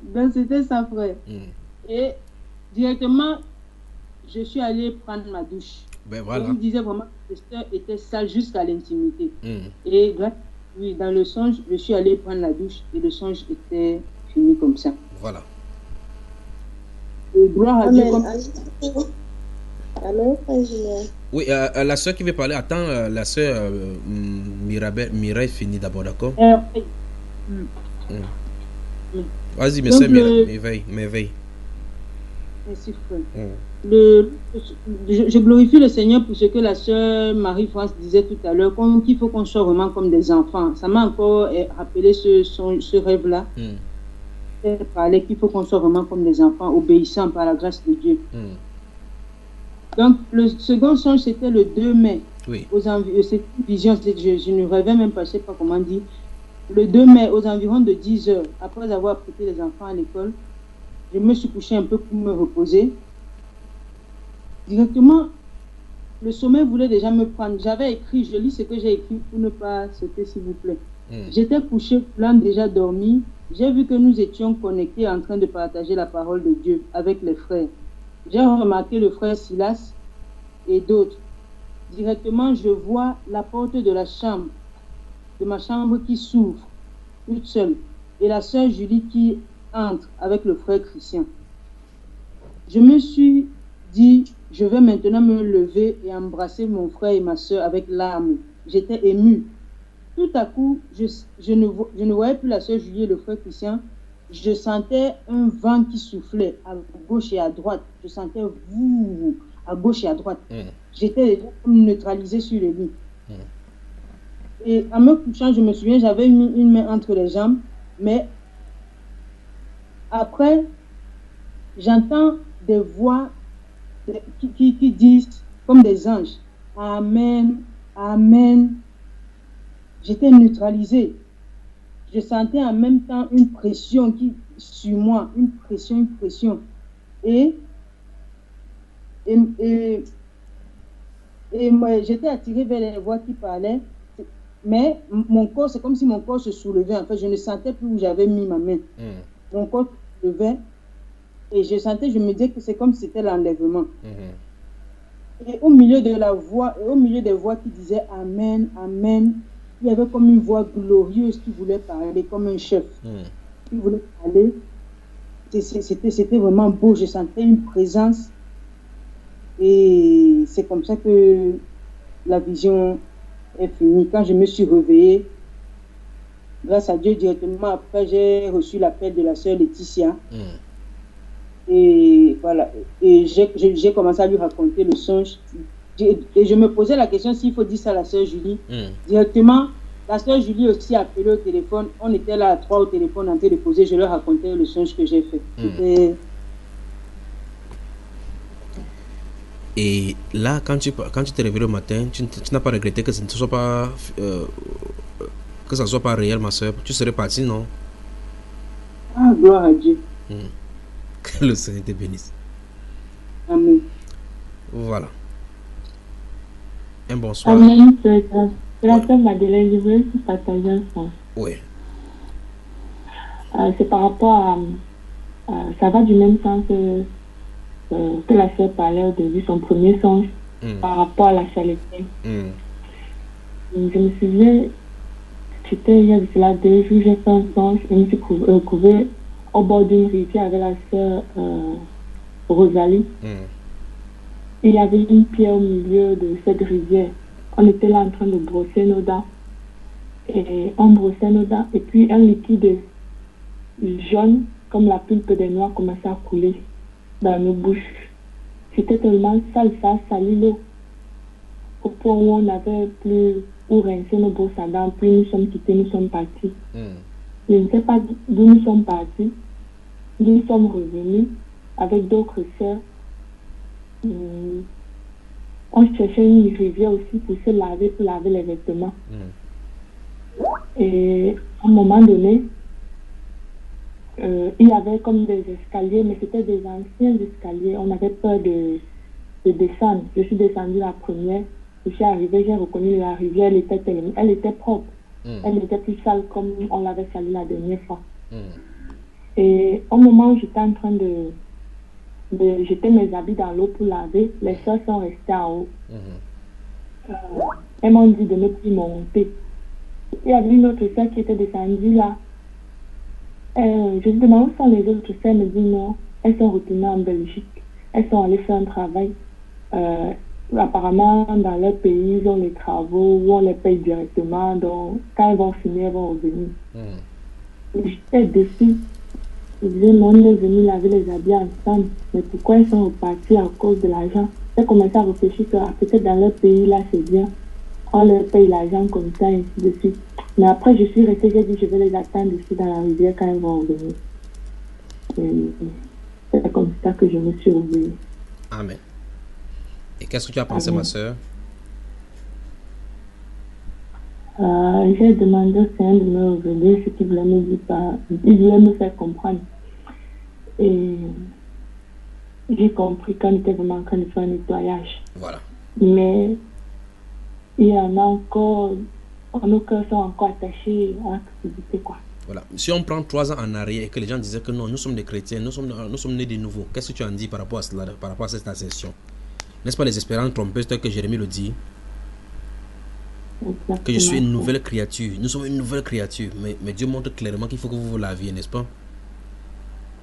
Donc c'était ça, frère. Et directement, je suis allée prendre ma douche. Ben voilà. Il disait vraiment que les sœurs étaient sales jusqu'à l'intimité. Et grâce Oui, dans le songe, je suis allée prendre la douche et le songe était fini comme ça. Voilà. Et gloire à Dieu. Allô, Frère Julien. Oui, la soeur qui veut parler, attends, la soeur Mireille finit d'abord, d'accord? Vas-y, mais soeur Mireille, m'éveille. Merci, frère. Je glorifie le Seigneur pour ce que la sœur Marie-France disait tout à l'heure, qu'il faut qu'on soit vraiment comme des enfants. Ça m'a encore rappelé ce rêve-là. Elle parlait qu'il faut qu'on soit vraiment comme des enfants, obéissants par la grâce de Dieu. Donc, le second songe, c'était le 2 mai. Oui. Cette vision, je ne rêvais même pas, je ne sais pas comment dire. Le 2 mai, aux environs de 10 heures, après avoir prêté les enfants à l'école, je me suis couché un peu pour me reposer. Directement, le sommeil voulait déjà me prendre. J'avais écrit, je lis ce que j'ai écrit pour ne pas sauter, s'il vous plaît. J'étais couché, plan déjà dormi. J'ai vu que nous étions connectés en train de partager la parole de Dieu avec les frères. J'ai remarqué le frère Silas et d'autres. Directement, je vois la porte de ma chambre qui s'ouvre, toute seule. Et la sœur Julie qui entre avec le frère Christian. Je me suis dit, je vais maintenant me lever et embrasser mon frère et ma sœur avec larmes. J'étais émue. Tout à coup, je ne voyais plus la sœur Julie et le frère Christian. Je sentais un vent qui soufflait à gauche et à droite. Je sentais à gauche et à droite. J'étais neutralisée sur le lit. Et en me couchant, je me souviens, j'avais mis une main entre les jambes, mais après, j'entends des voix qui disent, comme des anges, Amen, Amen. J'étais neutralisée. Je sentais en même temps une pression sur moi, une pression. Et moi, j'étais attirée vers les voix qui parlaient, mais mon corps, c'est comme si mon corps se soulevait. En fait, je ne sentais plus où j'avais mis ma main. Mon corps se levait et je me disais que c'est comme si c'était l'enlèvement. Et au milieu de la voix, et au milieu des voix qui disaient Amen, Amen, il y avait comme une voix glorieuse qui voulait parler, comme un chef qui voulait parler. C'était vraiment beau, je sentais une présence. Et c'est comme ça que la vision est finie. Quand je me suis réveillée, grâce à Dieu, directement après, j'ai reçu l'appel de la sœur Laetitia. Et voilà. Et j'ai commencé à lui raconter le songe. Et je me posais la question s'il faut dire ça à la sœur Julie. Directement, la sœur Julie aussi a appelé au téléphone. On était là à 3 au téléphone en train de poser. Je leur racontais le songe que j'ai fait. Et là, quand tu t'es réveillé le matin, tu n'as pas regretté que ça ne soit pas que ça soit pas réel, ma soeur. Tu serais partie, non? Ah, gloire à Dieu. Que le Seigneur te bénisse. Amen. Voilà. Un bonsoir. Amen. C'est la sœur Madeleine, je voulais juste partager un sens. Oui. C'est par rapport à ça va du même sens que la sœur parlait au début, son premier songe, par rapport à la charité. Je me souviens, c'était il y a de cela 2 jours, j'ai fait un songe, je me suis retrouvée au bord d'une rivière avec la sœur Rosalie. Il y avait une pierre au milieu de cette rivière. On était là en train de brosser nos dents. Et on brossait nos dents. Et puis un liquide jaune, comme la pulpe des noix, commençait à couler dans nos bouches. C'était tellement sale, ça a sali l'eau. Au point où on n'avait plus où rincer nos brosses à dents. Puis nous sommes quittés, nous sommes partis. Je ne sais pas d'où nous sommes partis. Nous sommes revenus avec d'autres sœurs. On cherchait une rivière aussi pour se laver, pour laver les vêtements. Et à un moment donné, il y avait comme des escaliers, mais c'était des anciens escaliers. On avait peur de descendre. Je suis descendue la première. Je suis arrivée, j'ai reconnu la rivière, elle était propre. Elle n'était plus sale comme on l'avait salue la dernière fois. Et au moment où j'étais en train de jeter mes habits dans l'eau pour laver, les soeurs sont restées en haut. Elles m'ont dit de ne plus monter. Il y avait une autre sœur qui était descendue là. Je lui demande où sont les autres sœurs. Elle me dit non, elles sont retournées en Belgique. Elles sont allées faire un travail. Apparemment, dans leur pays, ils ont les travaux où on les paye directement. Donc, quand elles vont finir, elles vont revenir. J'étais déçue. Je disais, on est venu laver les habits ensemble. Mais pourquoi ils sont repartis à cause de l'argent? J'ai commencé à réfléchir que peut-être dans leur pays, là, c'est bien. On leur paye l'argent comme ça, et ainsi de suite. Mais après, je suis restée, j'ai dit, je vais les attendre ici dans la rivière quand ils vont revenir. C'est comme ça que je me suis revenue. Amen. Et qu'est-ce que tu as pensé, ma soeur? J'ai demandé au Seigneur de me révéler ce qu'il voulait me dire. Il voulait me faire comprendre. Et j'ai compris qu'on était vraiment en train de faire un nettoyage. Voilà. Mais il y en a encore, nos cœurs sont encore attachés à l'activité, quoi. Voilà. Si on prend 3 ans en arrière et que les gens disaient que non, nous sommes des chrétiens, nous sommes nés de nouveau, qu'est-ce que tu en dis par rapport à cela, par rapport à cette assertion? N'est-ce pas les espérances trompeuses que Jérémie le dit? Exactement. Que je suis une nouvelle créature. Nous sommes une nouvelle créature. Mais Dieu montre clairement qu'il faut que vous vous laviez, n'est-ce pas?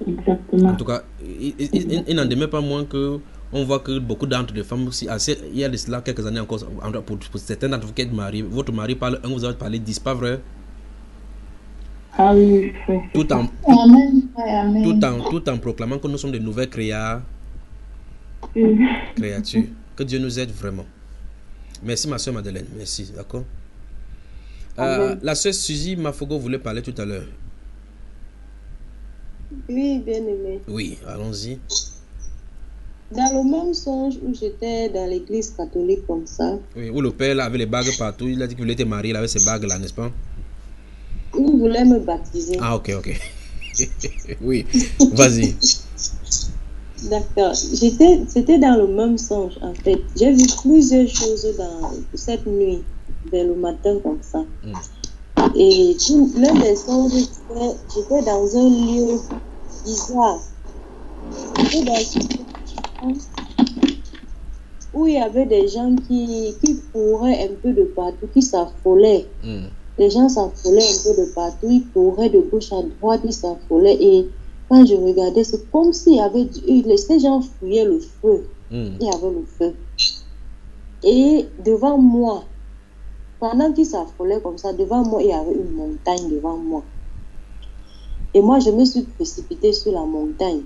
Exactement. En tout cas, il n'en demeure pas moins que on voit que beaucoup d'entre les femmes, il y a de cela quelques années encore, pour certains d'entre vous qui êtes mariés, votre mari parle 1, vous avez parlé 10, pas vrai? Ah oui, tout en proclamant que nous sommes de nouvelles créatures. Que Dieu nous aide vraiment. Merci ma soeur Madeleine, merci, d'accord. La soeur Suzy Mafogo voulait parler tout à l'heure. Oui, bien aimé. Oui, allons-y. Dans le même songe où j'étais dans l'église catholique comme ça. Oui, où le père avait les bagues partout, il a dit qu'il voulait être marié, il avait ces bagues là, n'est-ce pas? Il voulait me baptiser. Ah, ok. Oui, vas-y. D'accord. C'était dans le même songe, en fait. J'ai vu plusieurs choses dans cette nuit, vers le matin, comme ça. Et l'un des songes, j'étais dans un lieu bizarre. J'étais dans un lieu où il y avait des gens qui couraient un peu de partout, qui s'affolaient. Les gens s'affolaient un peu de partout, ils couraient de gauche à droite, ils s'affolaient. Et quand je regardais, c'est comme s'il y avait ces gens fouillaient le feu. Il y avait le feu. Et devant moi, pendant qu'ils s'affolaient comme ça, devant moi, il y avait une montagne devant moi. Et moi, je me suis précipitée sur la montagne.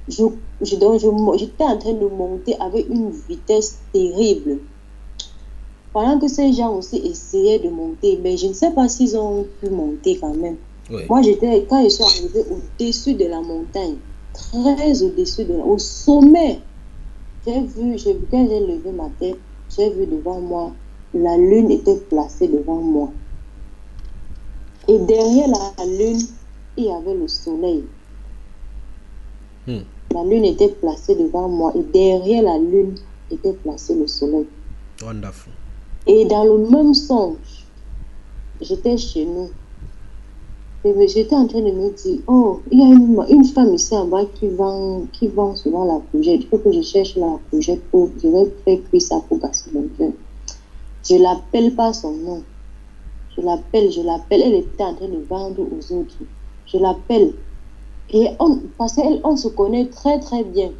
J'étais en train de monter avec une vitesse terrible. Pendant que ces gens aussi essayaient de monter, mais je ne sais pas s'ils ont pu monter quand même. Oui. Moi, quand je suis arrivée au-dessus de la montagne, très au-dessus au sommet, quand j'ai levé ma tête, j'ai vu devant moi, la lune était placée devant moi. Et derrière la lune, il y avait le soleil. La lune était placée devant moi et derrière la lune était placé le soleil. Wonderful. Et dans le même songe, j'étais chez nous. Et j'étais en train de me dire, oh, il y a une femme ici en bas qui vend souvent la courgette. Il faut que je cherche la courgette je vais faire cuire ça pour gâter mon cœur. Je l'appelle par son nom. Je l'appelle. Elle était en train de vendre aux autres. Je l'appelle. Et parce qu'on se connaît très très bien.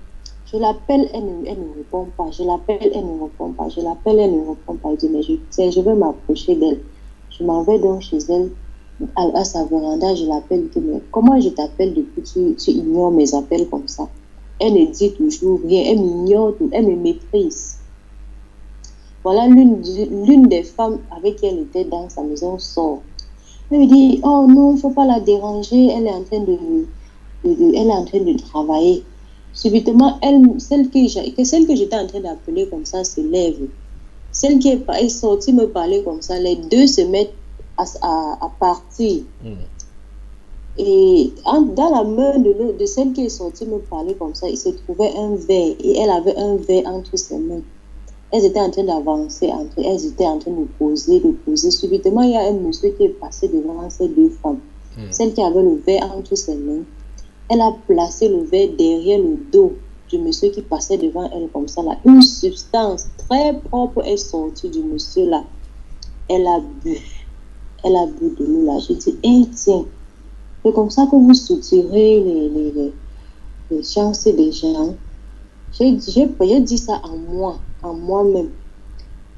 Je l'appelle, elle ne répond pas. Je l'appelle, elle ne répond pas. Je l'appelle, elle ne répond pas. Je dis, mais je vais m'approcher d'elle. Je m'en vais donc chez elle, à sa véranda. Je l'appelle. Mais comment je t'appelle depuis tu ignores mes appels comme ça? Elle ne dit toujours rien. Elle m'ignore, elle me méprise. Voilà, l'une des femmes avec qui elle était dans sa maison sort. Elle me dit, oh non, il ne faut pas la déranger. Elle est en train de travailler. Subitement, celle que j'étais en train d'appeler comme ça se lève. Celle qui est sortie me parler comme ça, les deux se mettent à partir. Et dans la main de celle qui est sortie me parler comme ça, il se trouvait un verre et elle avait un verre entre ses mains. Elles étaient en train d'avancer, elles étaient en train de poser. Subitement, il y a un monsieur qui est passé devant ces deux femmes. Celle qui avait le verre entre ses mains. Elle a placé le verre derrière le dos du monsieur qui passait devant elle comme ça là. Une substance très propre est sortie du monsieur là. Elle a bu. elle a bu de l'eau là. Je dis, tiens, c'est comme ça que vous soutirez les chances des gens. J'ai dit ça en moi-même.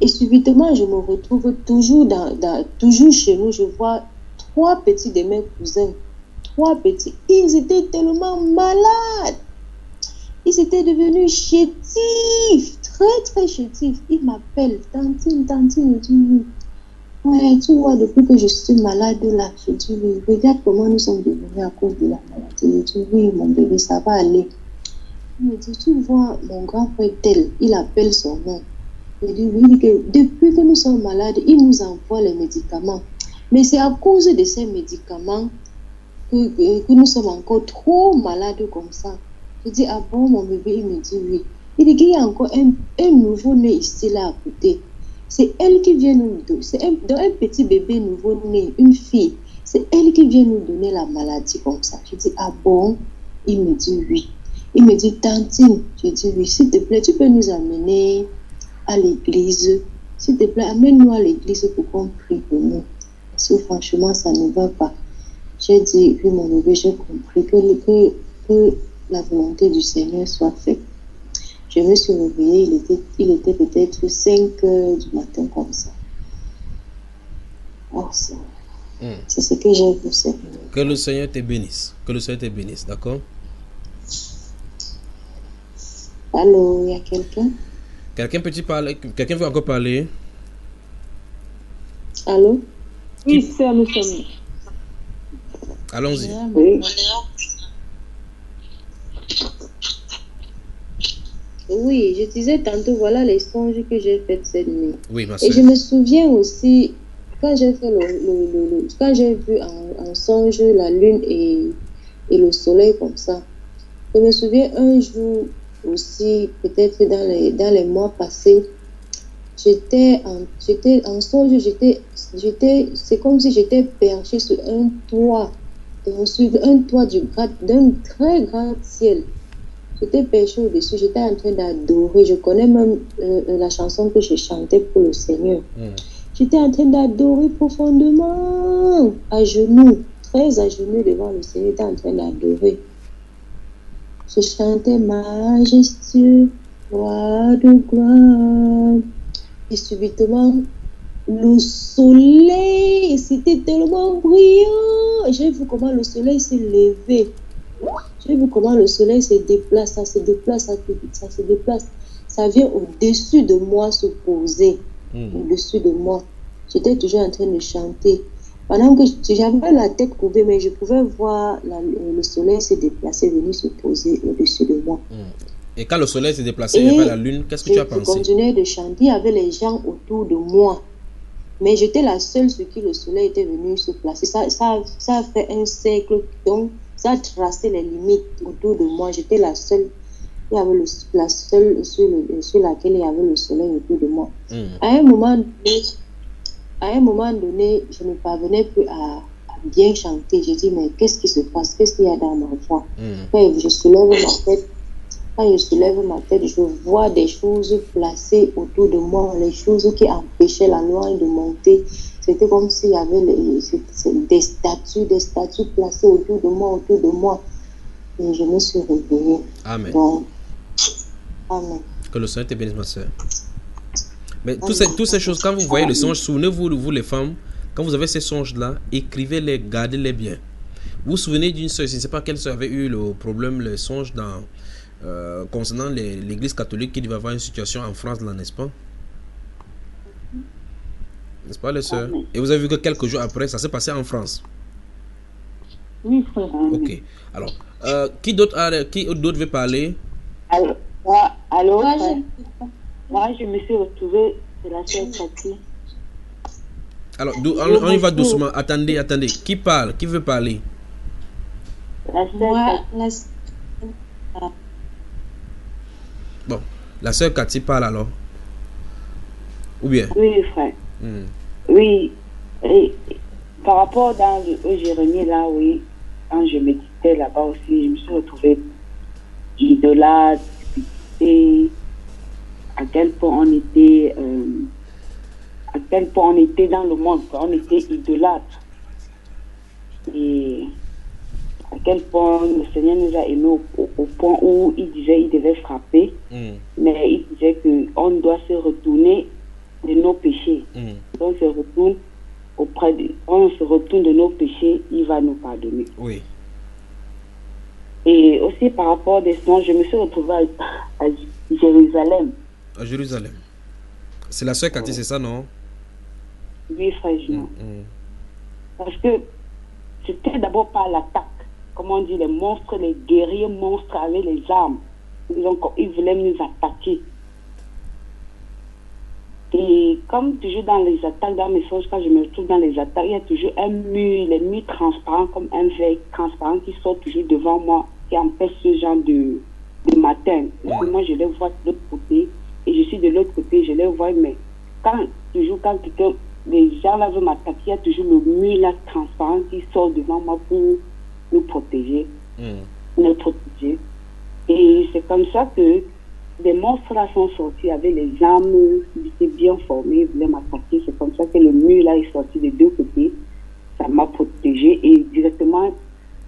Et subitement, je me retrouve toujours chez nous. Je vois 3 petits de mes cousins. 3 petits. Ils étaient tellement malades. Ils étaient devenus chétifs. Très, très chétifs. Ils m'appellent. Tantine, je dis oui. Ouais, tu vois, depuis que je suis malade là, je dis oui. Regarde comment nous sommes devenus à cause de la maladie. Je dis oui, mon bébé, ça va aller. Il me dit, tu vois, mon grand frère tel, il appelle son nom. Il dit oui, que depuis que nous sommes malades, il nous envoie les médicaments. Mais c'est à cause de ces médicaments que nous sommes encore trop malades comme ça. Je dis, ah bon, mon bébé, il me dit oui. Il dit qu'il y a encore un nouveau-né ici, là, à côté. C'est elle qui vient nous donner, c'est un petit bébé nouveau-né, une fille. C'est elle qui vient nous donner la maladie comme ça. Je dis, ah bon? Il me dit oui. Il me dit, Tantine, je dis oui, s'il te plaît, tu peux nous amener à l'église. S'il te plaît, amène-nous à l'église pour qu'on prie pour nous. Parce que franchement, ça ne va pas. J'ai dit, oui, mon bébé, j'ai compris que la volonté du Seigneur soit faite. Je me suis réveillée, il était peut-être 5 heures du matin comme ça. Oh, c'est ce que j'ai vu, Seigneur. Que le Seigneur te bénisse. Que le Seigneur te bénisse, d'accord? Allô, il y a quelqu'un? Quelqu'un veut encore parler? Allô? Oui, sœur, nous sommes. Allons-y. Oui. Oui, je disais tantôt, voilà les songes que j'ai faits cette nuit. Oui, ma soeur. Et je me souviens aussi, quand j'ai fait quand j'ai vu en songe la lune et le soleil comme ça, je me souviens un jour aussi, peut-être dans les mois passés, j'étais en songe, c'est comme si j'étais perché sur un toit, d'un très grand ciel. J'étais perché au-dessus, j'étais en train d'adorer. Je connais même la chanson que j'ai chantée pour le Seigneur. J'étais en train d'adorer profondément, à genoux, très à genoux devant le Seigneur, j'étais en train d'adorer. Je chantais majestueux, roi de gloire. Et subitement, le soleil, c'était tellement brillant. J'ai vu comment le soleil s'est levé. J'ai vu comment le soleil se déplace, ça se déplace. Ça vient au-dessus de moi se poser. Au-dessus de moi. J'étais toujours en train de chanter. Pendant que j'avais la tête courbée, mais je pouvais voir le soleil se déplacer, venir se poser au-dessus de moi. Et quand le soleil s'est déplacé, il y avait la lune, qu'est-ce que tu as pensé? Je continuais de chanter, il y avait les gens autour de moi. Mais j'étais la seule sur qui le soleil était venu se placer. Ça a fait un cercle, donc ça a tracé les limites autour de moi. J'étais la seule. Il y avait la seule sur laquelle il y avait le soleil autour de moi. À un moment donné, je ne parvenais plus à bien chanter. J'ai dit, mais qu'est-ce qui se passe? Qu'est-ce qu'il y a dans ma voix? Quand je soulève ma tête, je vois des choses placées autour de moi, les choses qui empêchaient la lumière de monter. C'était comme s'il y avait des statues placées autour de moi. Et je me suis réveillée. Amen. Donc, amen. Que le Seigneur te bénisse, ma soeur. Mais toutes ces choses, quand vous voyez les songes, souvenez-vous, vous les femmes, quand vous avez ces songes-là, écrivez-les, gardez-les bien. Vous vous souvenez d'une soeur, je ne sais pas quelle soeur avait eu le problème, les songes concernant l'église catholique, qui devait avoir une situation en France, là, n'est-ce pas? N'est-ce pas, les soeurs? Et vous avez vu que quelques jours après, ça s'est passé en France. Oui, frère. Ok. Alors, qui d'autre veut parler? Allô, moi, je me suis retrouvée, c'est la sœur Cathy. Alors, on y va doucement. Attendez. Qui parle? Qui veut parler? La sœur Bon, la sœur Cathy parle alors. Ou bien? Oui, frère. Oui. Et par rapport au Jérémie, là, oui, quand je méditais là-bas aussi, je me suis retrouvée idolâtre, et à quel point on était quel point on était dans le monde, on était idolâtres. Et à quel point le Seigneur nous a aimés au point où il disait qu'il devait frapper, mais il disait qu'on doit se retourner de nos péchés. On se retourne on se retourne de nos péchés, il va nous pardonner. Oui. Et aussi par rapport des sons, je me suis retrouvée à Jérusalem. À Jérusalem. C'est la sœur Cathy, c'est ça, non? Oui, frère Jean. Parce que c'était d'abord par l'attaque. Comment on dit, les monstres, les guerriers monstres avec les armes. Ils voulaient nous attaquer. Et comme toujours dans les attaques, dans mes songes, quand je me retrouve dans les attaques, il y a toujours un mur, les murs transparents comme un verre transparent qui sort toujours devant moi, qui empêche ce genre de matin. Moi, je les vois de l'autre côté, et je suis de l'autre côté, je les vois, mais quand quelqu'un, les gens là veulent m'attaquer, il y a toujours le mur là transparent qui sort devant moi pour nous protéger, nous protéger. Et c'est comme ça que des monstres là sont sortis avec les armes, ils étaient bien formés, ils voulaient m'attaquer. C'est comme ça que le mur là est sorti des deux côtés. Ça m'a protégé et directement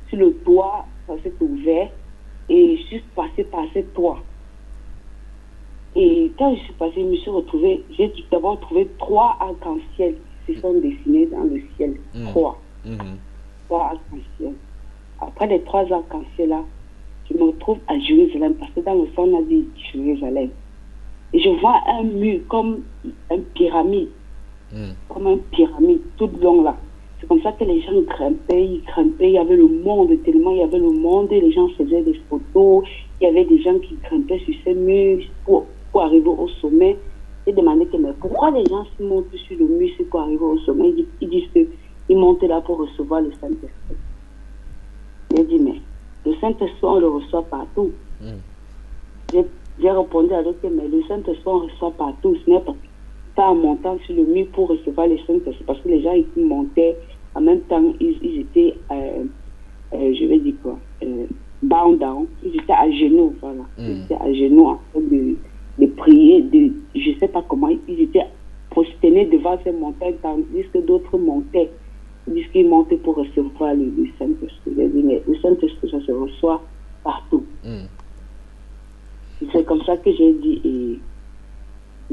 sur le toit, ça s'est ouvert et je suis passée par ce toit. Et quand je suis passée, je me suis retrouvée, j'ai d'abord trouvé 3 arcs-en-ciel qui se sont dessinés dans le ciel. 3 arcs-en-ciel. Après les 3 arcs-en-ciel là, je me retrouve à Jérusalem, parce que dans le son, on a dit Jérusalem. Et je vois un mur comme une pyramide, toute longue là. C'est comme ça que les gens grimpaient, il y avait le monde, tellement il y avait le monde, et les gens faisaient des photos, il y avait des gens qui grimpaient sur ces murs pour arriver au sommet. J'ai demandé mais pourquoi les gens se montent sur le mur pour arriver au sommet? Ils disent qu'ils montent là pour recevoir le Saint-Esprit. J'ai dit, mais le Saint-Esprit, on le reçoit partout. J'ai répondu avec eux, mais le Saint-Esprit, on le reçoit partout. Ce n'est pas en montant sur le mur pour recevoir le Saint-Esprit, parce que les gens qui montaient, en même temps, ils étaient, je vais dire quoi, bound down, ils étaient à genoux, voilà. Ils étaient à genoux en train de prier, je ne sais pas comment, ils étaient prosternés devant ces montagnes, tandis que d'autres montaient. Qu'ils montaient pour recevoir le Saint-Esprit. J'ai dit, mais le Saint-Esprit, ça se reçoit partout. C'est comme ça que j'ai dit, et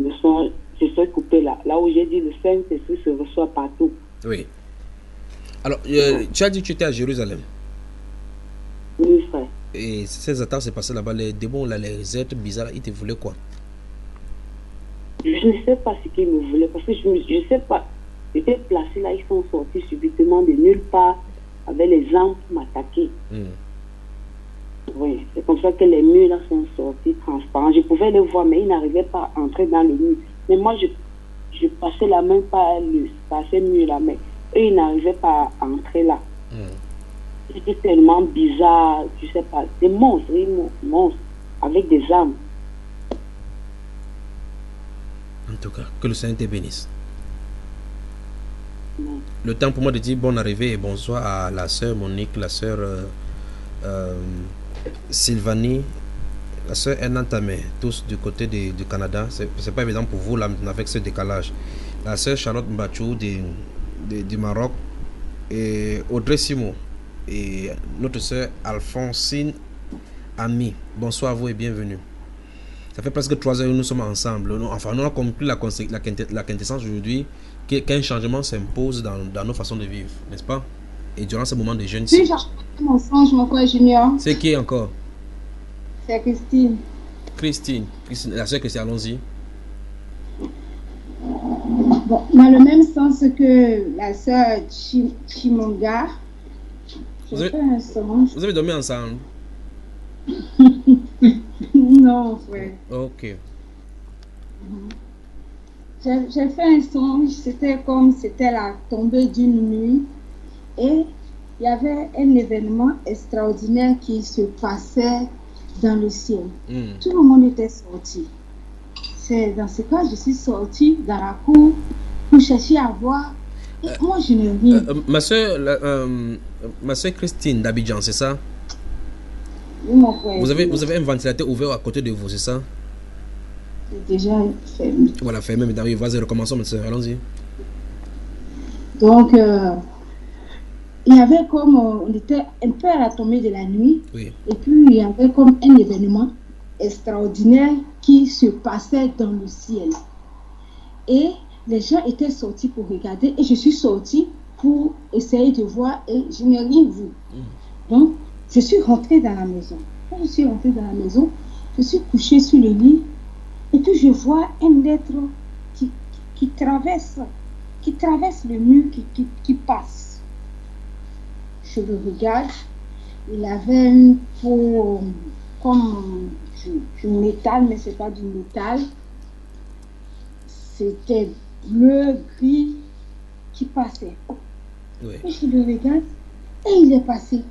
le son, je suis coupé là. Là où j'ai dit, le Saint-Esprit se reçoit partout. Oui. Alors, tu as dit que tu étais à Jérusalem. Oui, frère. Et ces attaques s'est passées là-bas, les démons, là, les êtres bizarres, ils te voulaient quoi? Je ne sais pas ce qu'ils me voulaient, parce que je ne sais pas. J'étais placé là, ils sont sortis subitement de nulle part avec les armes pour m'attaquer. Oui, c'est comme ça que les murs là sont sortis transparents. Je pouvais les voir, mais ils n'arrivaient pas à entrer dans le mur. Mais moi, je passais la main par ces murs là, mais eux, ils n'arrivaient pas à entrer là. C'était tellement bizarre, je sais pas, des monstres, avec des armes. En tout cas, que le Seigneur te bénisse. Le temps pour moi de dire bonne arrivée et bonsoir à la sœur Monique, la sœur Sylvanie, la sœur Enantamé, tous du côté du Canada. C'est pas évident pour vous là avec ce décalage. La sœur Charlotte Mbachou du Maroc et Audrey Simon et notre sœur Alphonsine Ami. Bonsoir à vous et bienvenue. Ça fait presque 3 heures que nous sommes ensemble. Enfin, nous avons compris la quintessence aujourd'hui, qu'un changement s'impose dans nos façons de vivre, n'est-ce pas? Et durant ce moment de jeûne. Oui, j'ai mon songe, mon frère Junior. C'est qui encore? C'est Christine. Christine, la sœur Christine, allons-y. Bon, dans le même sens que la sœur Chimonga, vous avez dormi ensemble? Non, frère. Ok. J'ai fait un songe, c'était comme c'était la tombée d'une nuit et il y avait un événement extraordinaire qui se passait dans le ciel. Tout le monde était sorti. C'est dans ce cas, je suis sortie dans la cour pour chercher à voir. Et moi, je n'ai rien. Ma soeur Christine d'Abidjan, c'est ça? Oui, mon frère. Vous avez un ventilateur ouvert à côté de vous, c'est ça? C'est déjà fermé. Voilà, fermé, mais oui, vas-y, recommençons, ma soeur, allons-y. Donc, il y avait comme, on était un peu à la tombée de la nuit, Oui. et puis il y avait comme un événement extraordinaire qui se passait dans le ciel. Et les gens étaient sortis pour regarder, et je suis sortie pour essayer de voir, et je n'ai rien vu. Donc, je suis rentrée dans la maison. Quand je suis rentrée dans la maison, je suis couchée sur le lit, et puis je vois un être qui traverse le mur, qui passe. Je le regarde, il avait une peau comme du métal, mais ce n'est pas du métal. C'était bleu, gris, qui passait. Oui. Et je le regarde, et il est passé.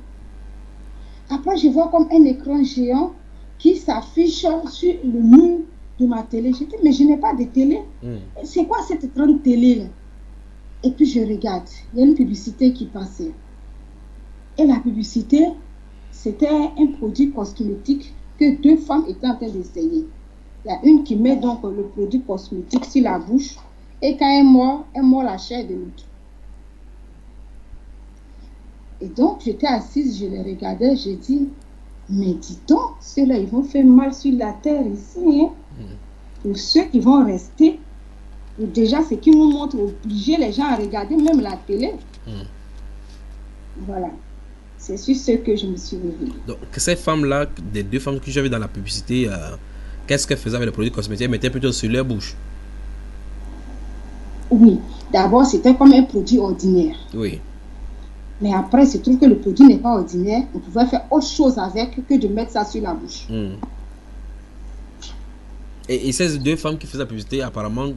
Après, je vois comme un écran géant qui s'affiche sur le mur de ma télé. Je dis, mais je n'ai pas de télé. C'est quoi cette écran de télé-là? Et puis je regarde, il y a une publicité qui passait. Et la publicité, c'était un produit cosmétique que deux femmes étaient en train d'essayer. Il y a une qui met donc le produit cosmétique sur la bouche, et quand elle mord la chair de l'autre. Et donc, j'étais assise, je les regardais, j'ai dit, mais dis donc, ceux-là, ils vont faire mal sur la terre ici. Hein? Pour ceux qui vont rester, déjà, ce qui nous montre obliger les gens à regarder même la télé. Voilà. C'est sur ce que je me suis réveillée. Donc, ces femmes-là, des deux femmes que j'avais dans la publicité, qu'est-ce qu'elles faisaient avec les produits cosmétiques? Elles mettaient plutôt sur leur bouche. Oui. D'abord, c'était comme un produit ordinaire. Oui. Mais après, il se trouve que le produit n'est pas ordinaire. On pouvait faire autre chose avec que de mettre ça sur la bouche. Et ces deux femmes qui faisaient la publicité, apparemment,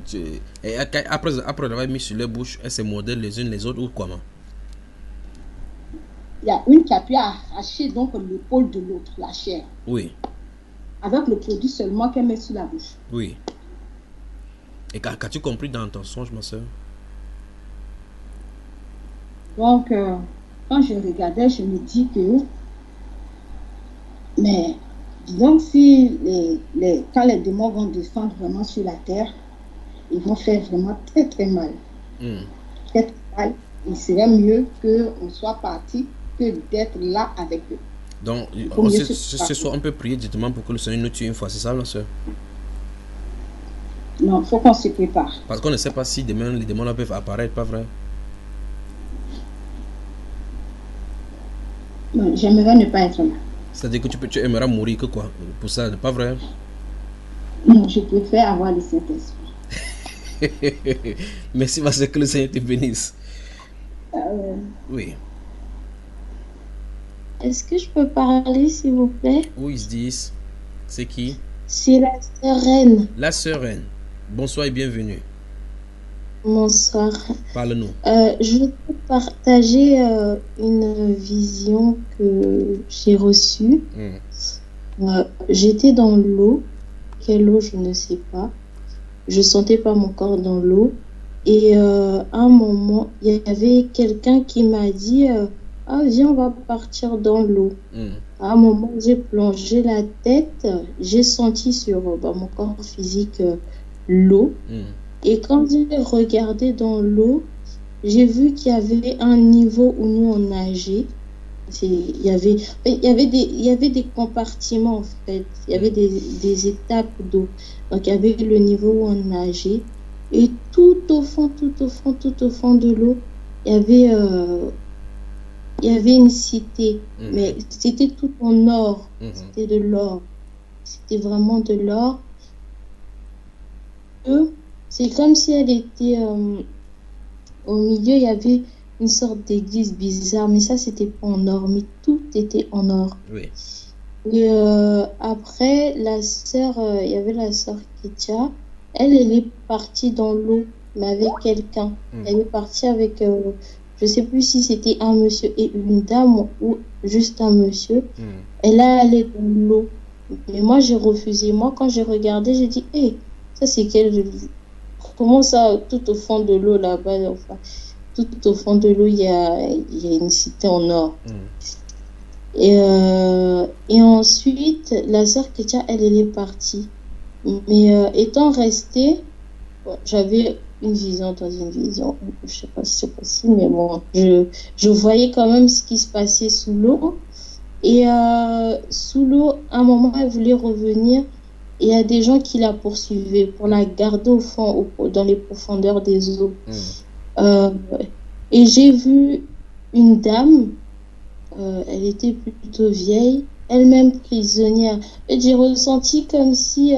après l'avoir mis sur leur bouche, elles se mordaient les unes les autres ou comment? Il y a une qui a pu arracher donc l'épaule de l'autre, la chair. Oui. Avec le produit seulement qu'elle met sur la bouche. Oui. Et qu'as-tu compris dans ton songe, ma soeur? Donc, quand je regardais, je me dis que, mais donc si quand les démons vont descendre vraiment sur la terre, ils vont faire vraiment très très mal. Très très mal. Il serait mieux qu'on soit parti que d'être là avec eux. Donc, ce soir, on peut prier directement pour que le Seigneur nous tue une fois, c'est ça, ma soeur? Non, il faut qu'on se prépare. Parce qu'on ne sait pas si demain les démons là peuvent apparaître, pas vrai? Non, j'aimerais ne pas être là. C'est-à-dire que tu aimeras mourir que quoi? Pour ça, pas vrai? Non, je préfère avoir le Saint-Esprit. Merci, ma soeur, que le Seigneur te bénisse. Oui. Est-ce que je peux parler, s'il vous plaît? Who is this? C'est qui? C'est la sœur Reine. La sœur Reine. Bonsoir et bienvenue. Bonsoir. Parle-nous. Je vais partager une vision que j'ai reçue. J'étais dans l'eau. Quelle eau, je ne sais pas. Je sentais pas mon corps dans l'eau. Et à un moment, il y avait quelqu'un qui m'a dit ah, viens, on va partir dans l'eau. À un moment, j'ai plongé la tête. J'ai senti sur mon corps physique l'eau. Et quand j'ai regardé dans l'eau, j'ai vu qu'il y avait un niveau où nous on nageait. Il y avait des compartiments en fait. Il y avait des étapes d'eau. Donc il y avait le niveau où on nageait. Et tout au fond de l'eau, il y avait une cité. Mais c'était tout en or. C'était de l'or. C'était vraiment de l'or. C'est comme si elle était au milieu, il y avait une sorte d'église bizarre, mais ça c'était pas en or, mais tout était en or. Oui. Et après, la sœur, il y avait la sœur Ketia, elle est partie dans l'eau, mais avec quelqu'un. Elle est partie avec, je sais plus si c'était un monsieur et une dame ou juste un monsieur. Elle est allée dans l'eau. Mais moi j'ai refusé. Moi quand j'ai regardé, j'ai dit, hé, ça c'est quel... Comment ça, tout au fond de l'eau là-bas, enfin, tout au fond de l'eau, il y a une cité en or. Et ensuite, la sœur Ketia, elle est partie. Mais étant restée, j'avais une vision dans une vision. Je sais pas si c'est possible, mais bon, je voyais quand même ce qui se passait sous l'eau. Et sous l'eau, à un moment, elle voulait revenir. Et il y a des gens qui la poursuivaient pour la garder au fond, dans les profondeurs des eaux. Et j'ai vu une dame, elle était plutôt vieille, elle-même prisonnière. Et j'ai ressenti comme si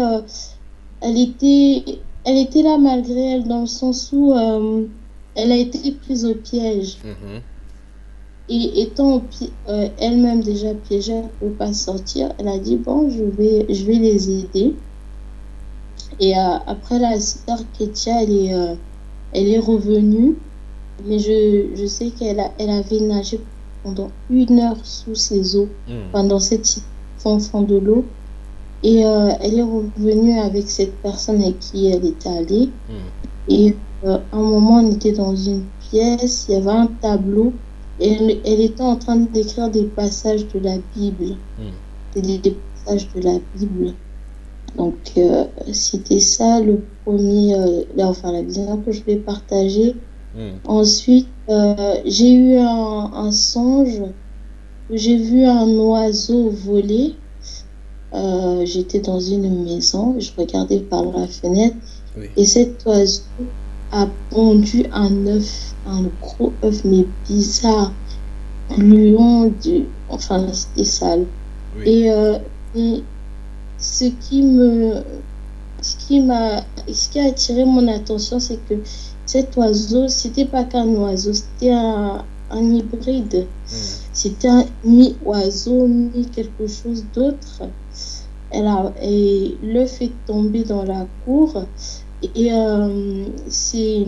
elle était là malgré elle, dans le sens où elle a été prise au piège. Et étant elle-même déjà piégée, elle ne peut pas sortir, elle a dit, bon, je vais les aider. Et après, la sœur Ketia, elle est revenue. Mais je sais qu'elle avait nagé pendant 1 heure sous ces eaux, pendant cette situation au fond de l'eau. Et elle est revenue avec cette personne avec qui elle était allée. Et à un moment, on était dans une pièce, il y avait un tableau. Et elle était en train d'écrire des passages de la Bible. Des passages de la Bible. Donc, c'était ça le premier, la vision que je vais partager. Ensuite, j'ai eu un songe où j'ai vu un oiseau voler. J'étais dans une maison, je regardais par la fenêtre et cet oiseau a pondu un œuf, un gros œuf, mais bizarre, gluant, enfin c'était sale. Et ce qui a attiré mon attention, c'est que cet oiseau, c'était pas qu'un oiseau, c'était un hybride. C'était un mi-oiseau, mi-quelque chose d'autre. Et l'œuf est tombé dans la cour. Et ce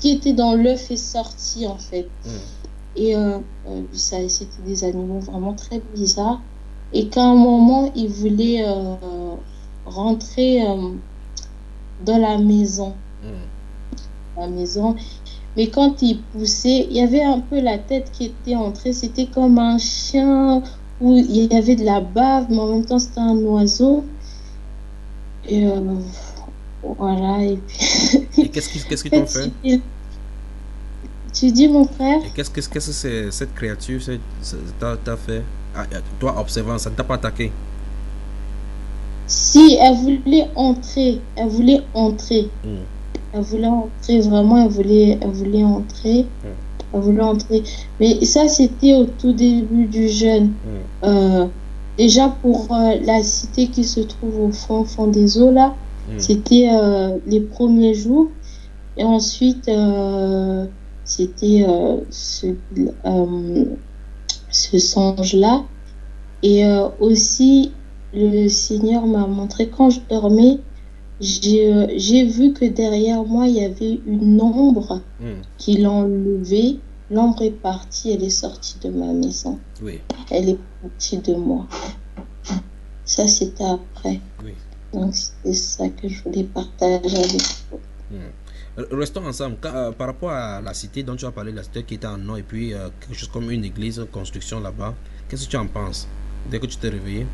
qui était dans l'œuf est sorti, en fait. Et c'était des animaux vraiment très bizarres. Et qu'à un moment, ils voulaient rentrer dans la maison. Mais quand il poussait, il y avait un peu la tête qui était entrée, c'était comme un chien où il y avait de la bave, mais en même temps c'était un oiseau. Et voilà. Et puis... Et qu'est-ce qu'ils t'ont fait? Tu dis, mon frère? Et qu'est-ce que cette créature t'a fait? Toi, observant, ça ne t'a pas attaqué? Si, elle voulait entrer. Elle voulait entrer, vraiment, elle voulait entrer. Elle voulait entrer. Mais ça, c'était au tout début du jeûne. Déjà, pour la cité qui se trouve au fond des eaux, là, c'était les premiers jours. Et ensuite, c'était ce songe-là. Et aussi, le Seigneur m'a montré, quand je dormais, j'ai vu que derrière moi, il y avait une ombre qui l'a enlevée. L'ombre est partie, elle est sortie de ma maison. Elle est partie de moi. Ça, c'était après. Donc, c'est ça que je voulais partager avec vous. Restons ensemble. Par rapport à la cité dont tu as parlé, la cité qui était en nom, et puis quelque chose comme une église, une construction là-bas, qu'est-ce que tu en penses dès que tu t'es réveillé?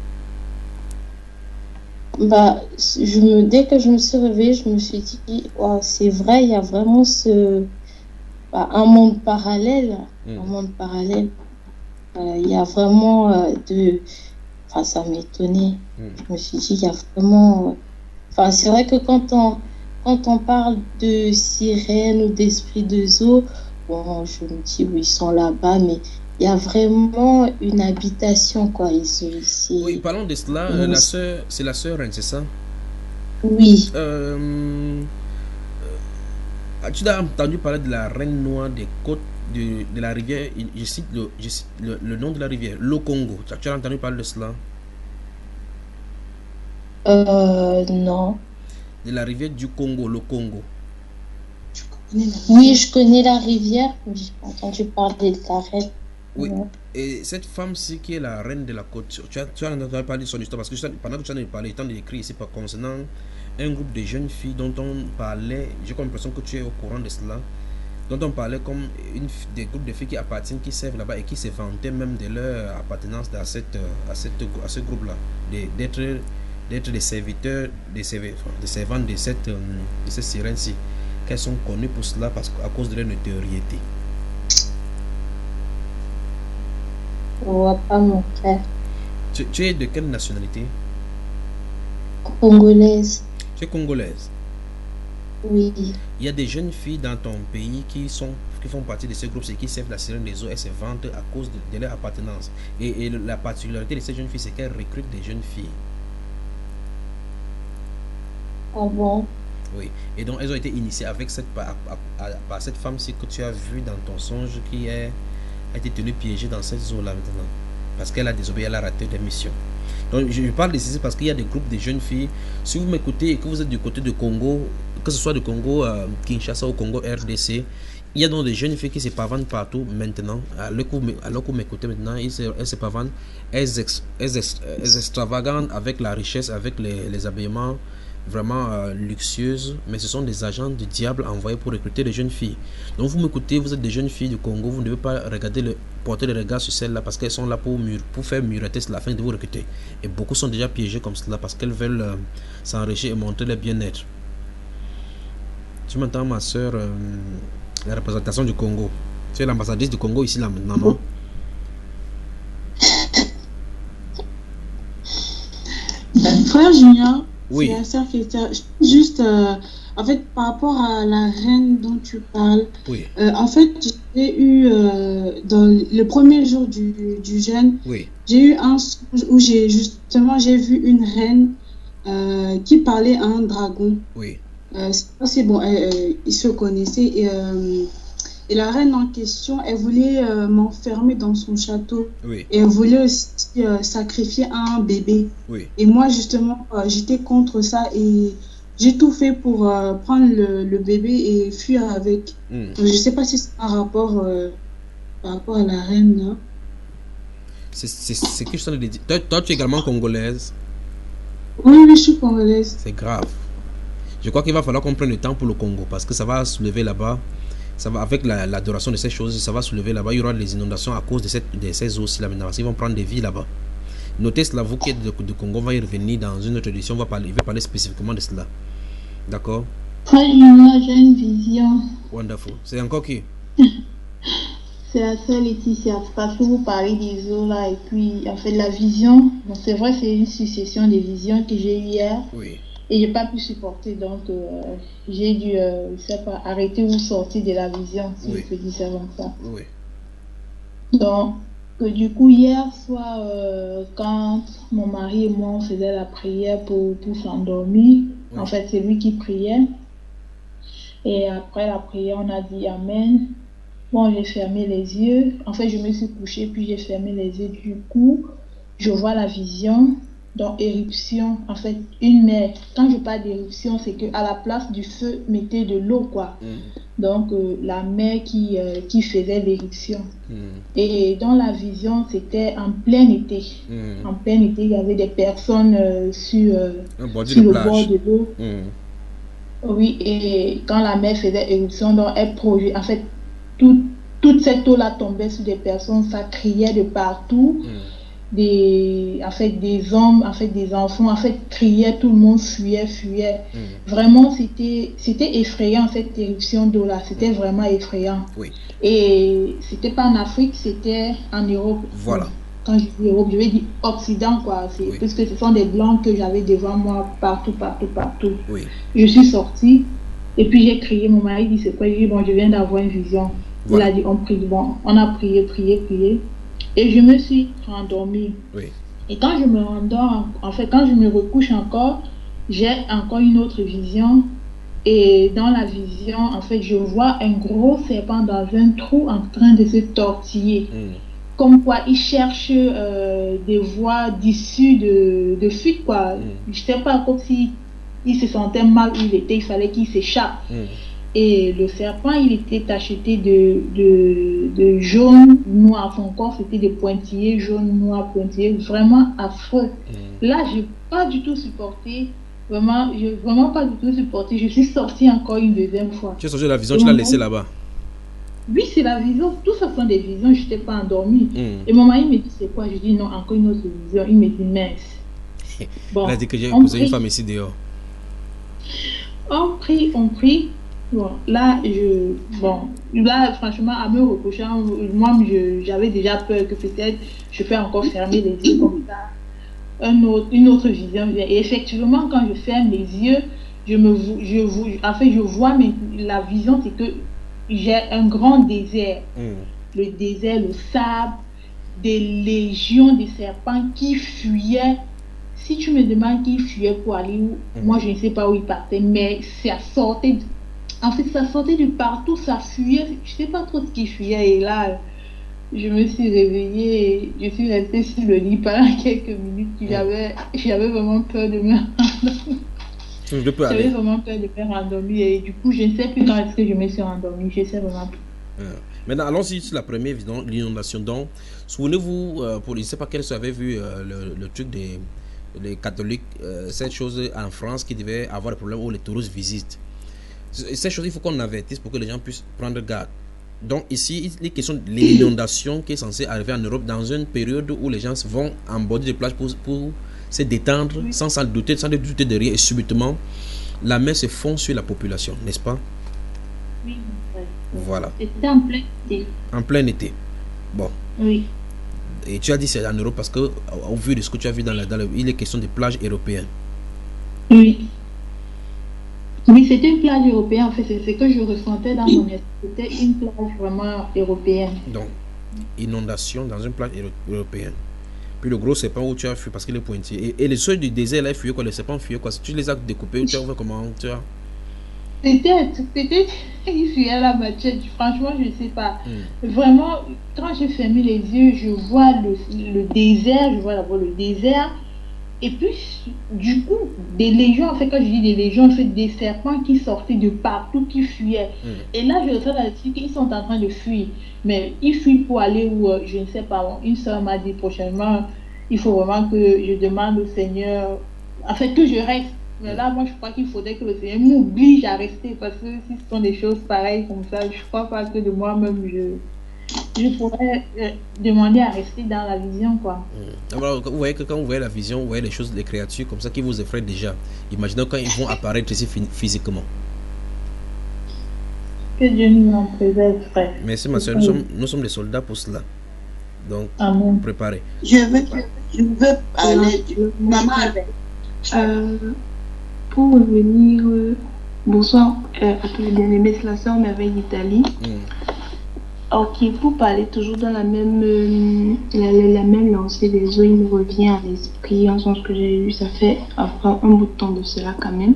Dès que je me suis réveillée, je me suis dit, wow, c'est vrai, il y a vraiment un monde parallèle. Un monde parallèle. Il y a vraiment ça m'étonnait. Je me suis dit, il y a vraiment... c'est vrai que quand on parle de sirènes ou d'esprits de zoo, bon, je me dis, oui, ils sont là-bas, mais il y a vraiment une habitation, quoi, ici. Oui, parlons de cela. C'est la sœur Reine, c'est ça? Oui. Tu as entendu parler de la Reine Noire des côtes de la rivière, je cite le nom de la rivière, le Congo. Tu as entendu parler de cela? Non. De la rivière du Congo, le Congo. Oui, je connais la rivière, mais j'ai pas entendu parler de la reine. Oui, et cette femme-ci qui est la reine de la côte, tu as entendu parler de son histoire, parce que pendant que tu en as parlé, étant écrit ici concernant un groupe de jeunes filles dont on parlait, j'ai comme l'impression que tu es au courant de cela, dont on parlait comme des groupes de filles qui appartiennent, qui servent là-bas et qui se vantaient même de leur appartenance à ce groupe-là, d'être d'être des serviteurs, des servantes de cette sirène-ci, qu'elles sont connues pour cela à cause de leur notoriété. Je vois pas mon frère. Tu es de quelle nationalité? Congolaise. Tu es congolaise? Oui. Il y a des jeunes filles dans ton pays qui font partie de ce groupe, qui servent la sirène des eaux et se vantent à cause de leur appartenance. Et la particularité de ces jeunes filles, c'est qu'elles recrutent des jeunes filles. Ah bon? Oui. Et donc, elles ont été initiées avec par cette femme-ci que tu as vue dans ton songe qui a été tenue piégée dans cette zone-là maintenant. Parce qu'elle a désobéi, elle a raté des missions. Donc, je parle de ceci parce qu'il y a des groupes de jeunes filles. Si vous m'écoutez et que vous êtes du côté de Congo, que ce soit du Congo Kinshasa ou Congo RDC, il y a donc des jeunes filles qui se pavanent partout maintenant. Alors que vous m'écoutez maintenant, elles se pavanent, elles extravagantes avec la richesse, avec les habillements vraiment luxueuses, mais ce sont des agents du diable envoyés pour recruter des jeunes filles. Donc vous m'écoutez, vous êtes des jeunes filles du Congo, vous ne devez pas porter le regard sur celles-là parce qu'elles sont là pour faire miroiter la fin de vous recruter. Et beaucoup sont déjà piégés comme cela parce qu'elles veulent s'enrichir et montrer leur bien-être. Tu m'entends, ma soeur, la représentation du Congo. Tu es l'ambassadrice du Congo ici, là, maintenant, non? Frère Junior, oui. C'est la sœur qui était juste, en fait, par rapport à la reine dont tu parles, oui. En fait, j'ai eu, dans le premier jour du jeûne, oui. J'ai eu un songe où j'ai vu une reine qui parlait à un dragon. Oui. C'est bon, ils se connaissaient et la reine en question, elle voulait m'enfermer dans son château. Oui. Et elle voulait aussi sacrifier un bébé. Oui. Et moi, justement, j'étais contre ça et j'ai tout fait pour prendre le bébé et fuir avec. Je ne sais pas si c'est par rapport à la reine, là. C'est que je t'en ai dit. Toi, tu es également congolaise? Oui, je suis congolaise. C'est grave. Je crois qu'il va falloir qu'on prenne le temps pour le Congo parce que ça va soulever là-bas. Ça va, avec l'adoration de ces choses, ça va soulever là-bas. Il y aura des inondations à cause de ces eaux-ci là maintenant. Parce qu'ils vont prendre des vies là-bas. Notez cela, vous qui êtes de Congo, on va y revenir dans une autre édition. Il va parler spécifiquement de cela. D'accord? J'ai une vision. Wonderful. C'est encore qui? C'est la seule Laetitia. Parce que vous parlez des eaux là et puis en fait la vision. Bon, c'est vrai, c'est une succession des visions que j'ai eues hier. Oui. Et j'ai pas pu supporter, donc j'ai dû, je sais pas, arrêter ou sortir de la vision, si je peux dire ça comme ça. Oui. Donc, du coup, hier soir, quand mon mari et moi, on faisait la prière pour s'endormir, oui. En fait, c'est lui qui priait. Et après la prière, on a dit Amen. Bon, j'ai fermé les yeux. En fait, je me suis couchée, puis j'ai fermé les yeux. Du coup, je vois la vision. Donc, éruption, en fait, une mer. Quand je parle d'éruption, c'est qu'à la place du feu, mettez de l'eau, quoi. Donc, la mer qui faisait l'éruption. Et dans la vision, c'était en plein été. En plein été, il y avait des personnes sur le bord de l'eau. Oui, et quand la mer faisait éruption, donc elle projetait, en fait, toute cette eau-là tombait sur des personnes, ça criait de partout. Des hommes, des enfants, criaient, tout le monde fuyait. Vraiment, c'était effrayant, cette éruption d'eau là, c'était vraiment effrayant. Oui. Et c'était pas en Afrique, c'était en Europe. Voilà. Quand je dis Europe, je vais dire Occident, quoi. Oui. Parce que ce sont des blancs que j'avais devant moi partout. Oui. Je suis sortie et puis j'ai crié, mon mari dit c'est quoi? J'ai dit bon, je viens d'avoir une vision. Voilà. Il a dit on prie, bon, on a prié. Et je me suis rendormie. Oui. Et quand je me rendors, en fait, quand je me recouche encore, j'ai encore une autre vision. Et dans la vision, en fait, je vois un gros serpent dans un trou en train de se tortiller. Comme quoi, il cherche des voies d'issue de fuite, quoi. Je sais pas, comme si il se sentait mal où il était, il fallait qu'il s'échappe. Et le serpent, il était tacheté de jaune, noir. Son corps, c'était des pointillés, jaune, noir, pointillés. Vraiment affreux. Là, je n'ai pas du tout supporté. Vraiment, je n'ai vraiment pas du tout supporté. Je suis sortie encore une deuxième fois. Tu as sorti de la vision, tu l'as laissée là-bas? Oui, c'est la vision. Tout ça sont des visions. Je n'étais pas endormie. Et mon mari me dit, c'est quoi? Je dis non, encore une autre vision. Il me dit, mince. Bon, Il a dit que j'ai on posé une prie. femme ici dehors. On prie, on prie. Bon, là, franchement, à me reprocher, moi, j'avais déjà peur que peut-être je peux encore fermer les yeux comme ça. Une autre vision vient. Et effectivement, quand je ferme les yeux, je vois, mais la vision, c'est que j'ai un grand désert. Le désert, le sable, des légions de serpents qui fuyaient. Si tu me demandes qui fuyaient pour aller où, moi, je ne sais pas où ils partaient, mais ça sortait. En fait, ça sortait de partout, ça fuyait. Je ne sais pas trop ce qui fuyait. Et là, je me suis réveillée et je suis restée sur le lit pendant quelques minutes. J'avais vraiment peur de me J'avais vraiment peur de me rendormir. Et du coup, je ne sais plus quand est-ce que je me suis rendormie. Je sais vraiment plus. Maintenant, allons-y sur la première, l'inondation. Donc, souvenez-vous, je ne sais pas quel avait vu le truc des catholiques, cette chose en France qui devait avoir des problèmes où les touristes visitent. Cette chose, il faut qu'on avertisse pour que les gens puissent prendre garde. Donc ici, il est question de l'inondation qui est censée arriver en Europe dans une période où les gens vont en bord de plage pour se détendre, sans douter de rien, et subitement, la mer se fond sur la population, n'est-ce pas? Oui. Voilà. C'était en plein été. En plein été. Bon. Oui. Et tu as dit c'est en Europe parce que, au vu de ce que tu as vu il est question de plages européennes. Oui. Oui, c'était une plage européenne, en fait, c'est ce que je ressentais dans mon esprit. C'était une plage vraiment européenne. Donc, inondation dans une plage européenne. Puis le gros serpent où tu as fui parce qu'il est pointillé. Et les seuils du désert, là, ils fuyaient quoi? Les serpents fuyaient quoi? Si tu les as découpés, tu as vu comment tu as... C'était, il fuyait la machette. Franchement, je ne sais pas. Vraiment, quand j'ai fermé les yeux, je vois le désert, je vois d'abord le désert. Et puis, du coup, des légions, en fait, quand je dis des légions, c'est des serpents qui sortaient de partout, qui fuyaient. Et là, je ressens là-dessus qu'ils sont en train de fuir. Mais ils fuient pour aller où, je ne sais pas. Une soeur m'a dit prochainement, il faut vraiment que je demande au Seigneur, en fait, que je reste. Mais là, moi, je crois qu'il faudrait que le Seigneur m'oblige à rester. Parce que si ce sont des choses pareilles comme ça, je ne crois pas que de moi-même, je pourrais demander à rester dans la vision, quoi. Alors, vous voyez que quand vous voyez la vision, vous voyez les choses, les créatures comme ça qui vous effraient déjà. Imaginez quand ils vont apparaître ici physiquement. Que Dieu nous en préserve, frère. Merci, ma soeur. Nous sommes des soldats pour cela. Donc, préparez. Je veux parler de maman avec. Pour revenir, bonsoir à tous les bien-aimés, c'est la sœur Merveille d'Italie. Ok, pour parler toujours dans la même lancée des eaux, il me revient à l'esprit un sens que j'ai eu, ça fait un bout de temps de cela quand même.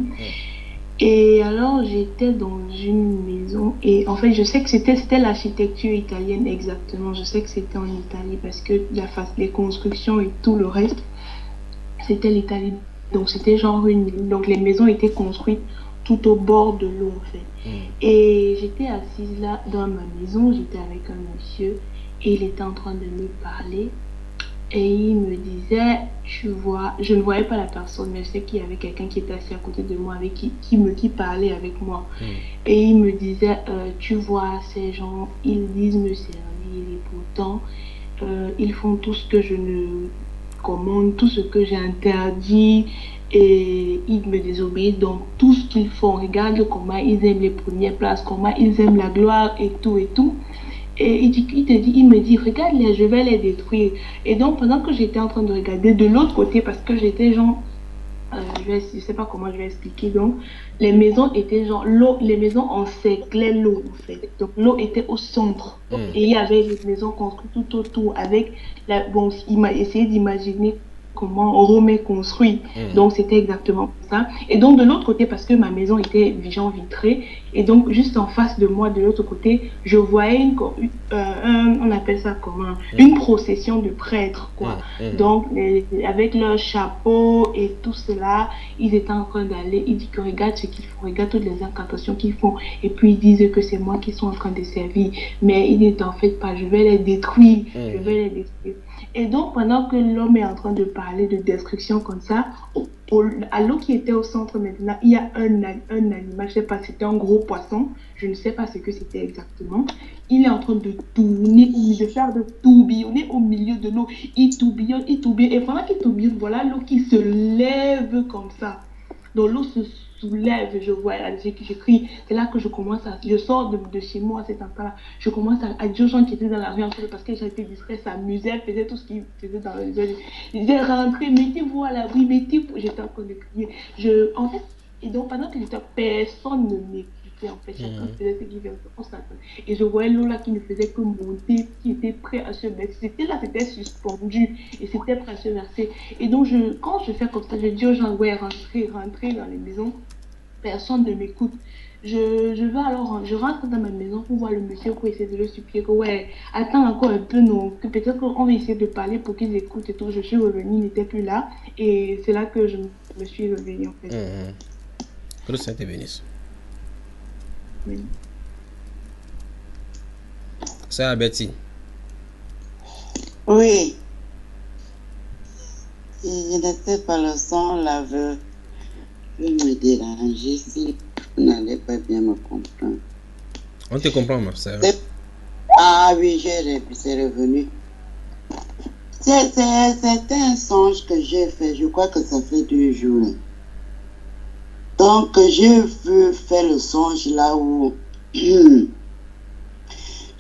Et alors j'étais dans une maison et en fait je sais que c'était l'architecture italienne exactement, je sais que c'était en Italie parce que les constructions et tout le reste, c'était l'Italie. Donc c'était genre donc les maisons étaient construites tout au bord de l'eau en fait. Et j'étais assise là dans ma maison, j'étais avec un monsieur et il était en train de me parler et il me disait, tu vois, je ne voyais pas la personne mais je sais qu'il y avait quelqu'un qui était assis à côté de moi avec qui parlait avec moi. Et il me disait, tu vois, ces gens, ils disent me servir et pourtant ils font tout ce que je ne commande, tout ce que j'ai interdit. Et ils me désobéissent dans tout ce qu'ils font. Regarde comment ils aiment les premières places, comment ils aiment la gloire et tout et tout. Et il me dit, regarde-les, je vais les détruire. Et donc, pendant que j'étais en train de regarder de l'autre côté, parce que j'étais genre, je sais pas comment je vais expliquer, donc, les maisons étaient genre, les maisons encerclaient l'eau, en fait. Donc, l'eau était au centre. Et il y avait des maisons construites tout autour avec bon, il m'a essayé d'imaginer comment Rome est construit. Donc c'était exactement ça. Et donc de l'autre côté, parce que ma maison était vitrée, et donc juste en face de moi, de l'autre côté, je voyais on appelle ça comment, une procession de prêtres, quoi. Donc avec leur chapeau et tout cela, ils étaient en train d'aller, ils disent que regarde ce qu'ils font, regarde toutes les incantations qu'ils font, et puis ils disent que c'est moi qui suis en train de servir, mais ils n'étaient en fait pas, je vais les détruire, je vais les détruire. Et donc, pendant que l'homme est en train de parler de destruction comme ça, à l'eau qui était au centre maintenant, il y a un animal, je ne sais pas, c'était un gros poisson, je ne sais pas ce que c'était exactement. Il est en train de tourner, de faire de tourbillonner au milieu de l'eau. Il tourbillonne, et pendant qu'il tourbillonne, voilà l'eau qui se lève comme ça. Donc l'eau se soulève, je vois, j'écris. C'est là que je sors de chez moi à cet instant-là. Je commence à dire aux gens qui étaient dans la rue en fait, parce que j'ai été distrait, s'amusait, elle faisait tout ce qu'ils faisaient dans les yeux. Ils disaient rentrez, mettez-vous à l'abri, mettez-vous. J'étais en train de crier. En fait, et donc pendant que j'étais, personne ne m'écoutait. En fait, chacun faisait ce qu'il faisait. Et je voyais l'eau là qui ne faisait que monter, qui était prêt à se verser. C'était suspendu et c'était prêt à se verser. Et donc, quand je fais comme ça, je dis aux gens, ouais, rentrez dans les maisons. Personne ne m'écoute. Je rentre dans ma maison pour voir le monsieur, pour essayer de le supplier que, ouais, attends encore un peu, non, que peut-être qu'on va essayer de parler pour qu'ils écoutent et tout. Je suis revenue, il n'était plus là. Et c'est là que je me suis réveillée, en fait. Que le Saint te bénisse. Oui. Ça, Betty. Oui. Je n'étais pas le sang, la veuve. Je me déranger si vous n'allez pas bien me comprendre. On te comprend, ma soeur. Ah oui, c'est revenu. C'était un songe que j'ai fait, je crois que ça fait 2 jours. Donc, j'ai fait le songe là où, je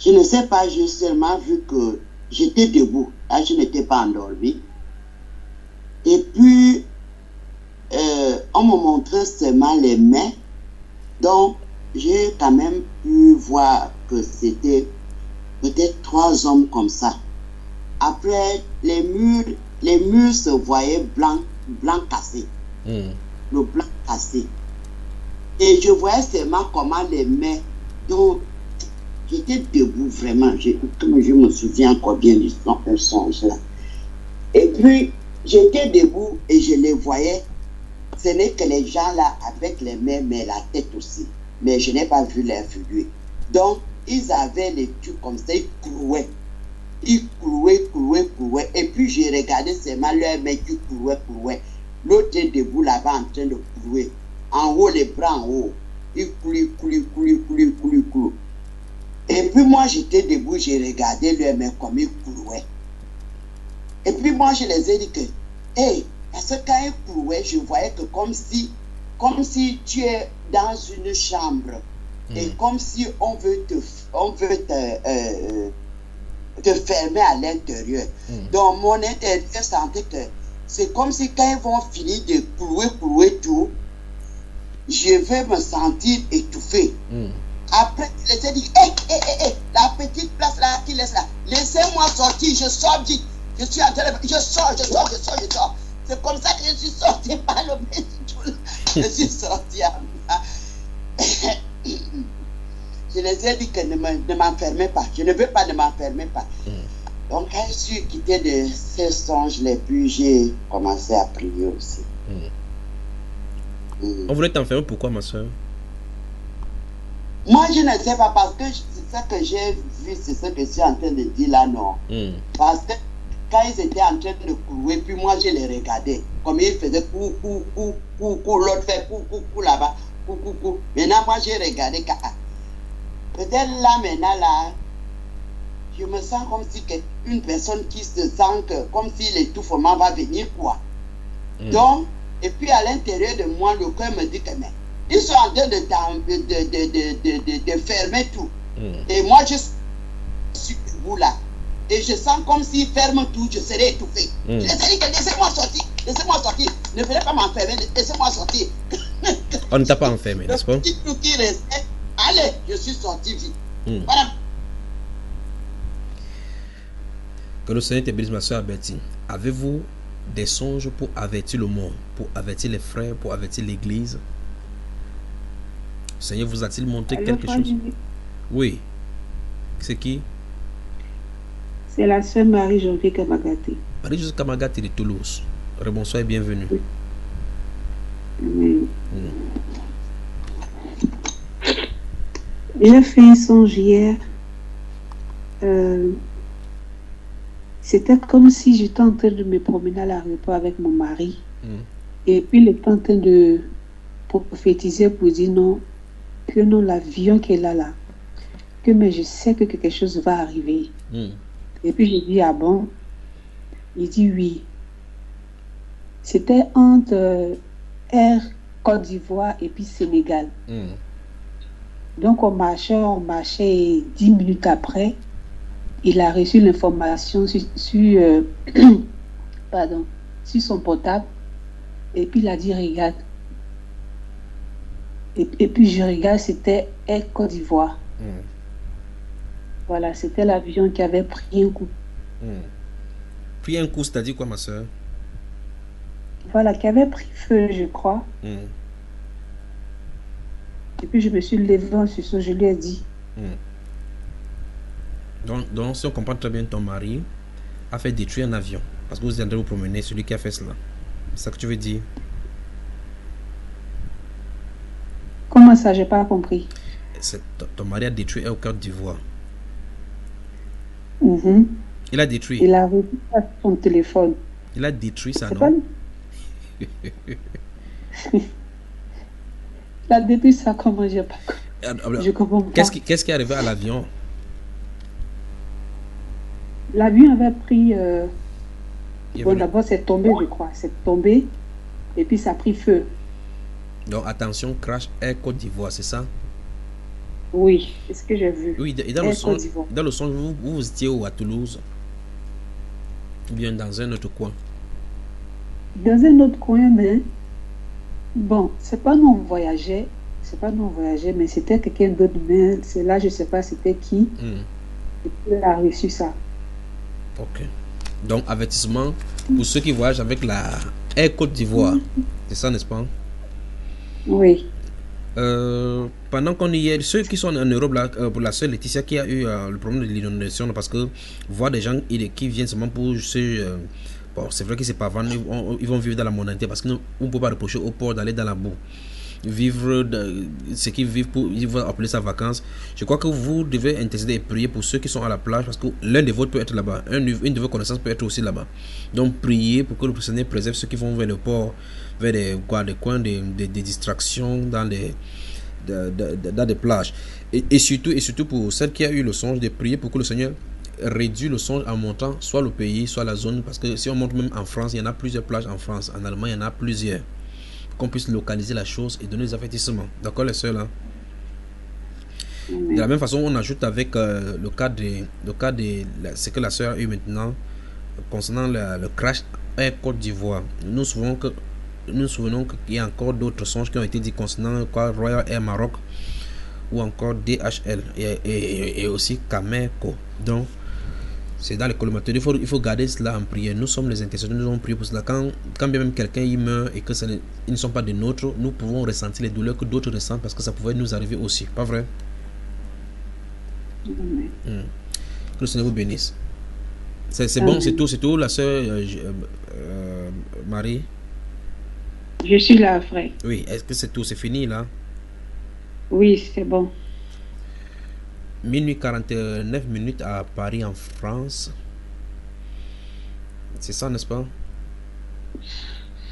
ne sais pas, j'ai seulement vu que j'étais debout. Là, je n'étais pas endormi. Et puis, on me montrait seulement les mains. Donc, j'ai quand même pu voir que c'était peut-être 3 hommes comme ça. Après, les murs se voyaient blanc cassé. Le blanc cassé. Et je voyais seulement comment les mains. Donc, j'étais debout vraiment. Comme je me souviens encore bien du songe là. Et puis, j'étais debout et je les voyais. Ce n'est que les gens là avec les mains, mais la tête aussi. Mais je n'ai pas vu leur figure. Donc, ils avaient les trucs comme ça, ils clouaient. Ils clouaient. Et puis, j'ai regardé seulement leurs mains qui clouaient. L'autre est debout là-bas en train de clouer. En haut, les bras en haut. Ils clouent. Et puis, moi, j'étais debout, j'ai regardé leurs mains comme ils clouaient. Et puis, moi, je les ai dit que, hey, parce que quand ils clouaient, je voyais que comme si tu es dans une chambre et comme si on veut te fermer à l'intérieur. Donc mon intérieur sentait que c'est comme si quand ils vont finir de clouer tout, je vais me sentir étouffé. Après, je les ai dit, hey, la petite place là qui laisse là, laissez-moi sortir, je sors vite. Je suis en train de... Je sors. C'est comme ça que je suis sorti par le tout. Je suis sorti. Je les ai dit que ne m'enfermez pas. Je ne veux pas, ne m'enfermer pas. Donc, quand je suis quitté de ces songes-là, puis j'ai commencé à prier aussi. On voulait t'enfermer, pourquoi, ma soeur? Moi, je ne sais pas, parce que c'est ça que j'ai vu, c'est ce que je suis en train de dire là, non. Parce que quand ils étaient en train de clouer, puis moi je les regardais, comme ils faisaient cou, l'autre fait cou là-bas, cou. Maintenant moi j'ai regardé, peut-être là maintenant là, je me sens comme si une personne qui se sent que, comme si l'étouffement va venir quoi. Donc, et puis à l'intérieur de moi, le cœur me dit que mais, ils sont en train de fermer tout. Et moi je suis debout là. Et je sens comme s'ils ferment tout, je serai étouffé. Je les ai dit que laissez-moi sortir. Ne venez pas m'enfermer, laissez-moi sortir. On ne t'a pas enfermé, n'est-ce pas? Petit truc qui restait, allez, je suis sorti vite. Voilà. Que le Seigneur te bénisse, ma soeur Betty. Avez-vous des songes pour avertir le monde, pour avertir les frères, pour avertir l'église? Le Seigneur vous a-t-il montré quelque chose? Oui. C'est qui? C'est la sœur Marie-Josée Kamagati. Marie-Josée Kamagati de Toulouse. Rebonsoir et bienvenue. Oui. J'ai fait un songe hier. c'était comme si j'étais en train de me promener à l'aéroport avec mon mari. Et puis, il était en train de prophétiser pour dire non, que non, l'avion qui est là, que mais je sais que quelque chose va arriver. Et puis, j'ai dit, ah bon? Il dit oui. C'était entre Air Côte d'Ivoire et puis Sénégal. Donc, on marchait et 10 minutes après, il a reçu l'information sur son portable. Et puis, il a dit, regarde. Et puis, je regarde, c'était Air Côte d'Ivoire. Voilà, c'était l'avion qui avait pris un coup. Pris un coup, c'est-à-dire quoi, ma soeur? Voilà, qui avait pris feu, je crois. Et puis, je me suis levée en sursaut, je lui ai dit. Donc, si on comprend très bien, ton mari a fait détruire un avion. Parce que vous êtes en train de vous promener, celui qui a fait cela. C'est ça que tu veux dire? Comment ça, j'ai pas compris? Ton mari a détruit Air Côte d'Ivoire. Il a détruit. Il a reçu son téléphone. Il a détruit ça, non? Il a détruit ça, comment j'ai pas compris? Je comprends pas. Qu'est-ce qui est arrivé à l'avion? L'avion avait pris... Bon, d'abord, c'est tombé, je crois. C'est tombé. Et puis, ça a pris feu. Donc, attention, crash Air Côte d'Ivoire, c'est ça? Oui, c'est ce que j'ai vu. Oui, et dans le son, vous étiez où, à Toulouse? Ou bien dans un autre coin? Dans un autre coin, mais... Bon, c'est pas nous on voyageait. C'est pas nous on voyageait, mais c'était quelqu'un d'autre. Mais c'est là, je sais pas c'était qui. Et puis, il a reçu ça. Ok. Donc, avertissement pour ceux qui voyagent avec la Air Côte d'Ivoire. C'est ça, n'est-ce pas? Oui. Pendant qu'on y est, ceux qui sont en Europe, là, pour la seule Laetitia qui a eu le problème de l'inondation, parce que voir des gens qui viennent seulement pour bon, c'est vrai que c'est pas avant, ils vont vivre dans la mondanité parce qu'on ne peut pas reprocher au port d'aller dans la boue. Vivre ce qu'ils vivent pour, ils vont appeler ça vacances. Je crois que vous devez intercéder et prier pour ceux qui sont à la plage parce que l'un des vôtres peut être là-bas, une de vos connaissances peut être aussi là-bas. Donc priez pour que le Seigneur préserve ceux qui vont vers le port, vers des coins, des distractions dans des plages. Et surtout pour celle qui a eu le songe de prier pour que le Seigneur réduit le songe en montant soit le pays, soit la zone. Parce que si on monte même en France, il y en a plusieurs plages en France. En Allemagne, il y en a plusieurs. Qu'on puisse localiser la chose et donner des avertissements. D'accord, les sœurs là? De la même façon, on ajoute avec le cas de ce que la sœur a eu maintenant concernant le crash Air Côte d'Ivoire. Nous souvenons qu'il y a encore d'autres songes qui ont été dit concernant Royal Air Maroc ou encore DHL et aussi Cameco. Donc, c'est dans les collimateurs. Il faut garder cela en prière. Nous sommes les intercesseurs, nous avons prié pour cela. Quand bien même quelqu'un il meurt et que ils ne sont pas des nôtres, nous pouvons ressentir les douleurs que d'autres ressentent parce que ça pouvait nous arriver aussi. Pas vrai? Que le Seigneur vous bénisse. C'est bon, c'est tout. La sœur Marie? Je suis là, frère. Oui, est-ce que c'est tout? C'est fini là? Oui, c'est bon. Minuit 49 minutes à Paris en France. C'est ça, n'est-ce pas?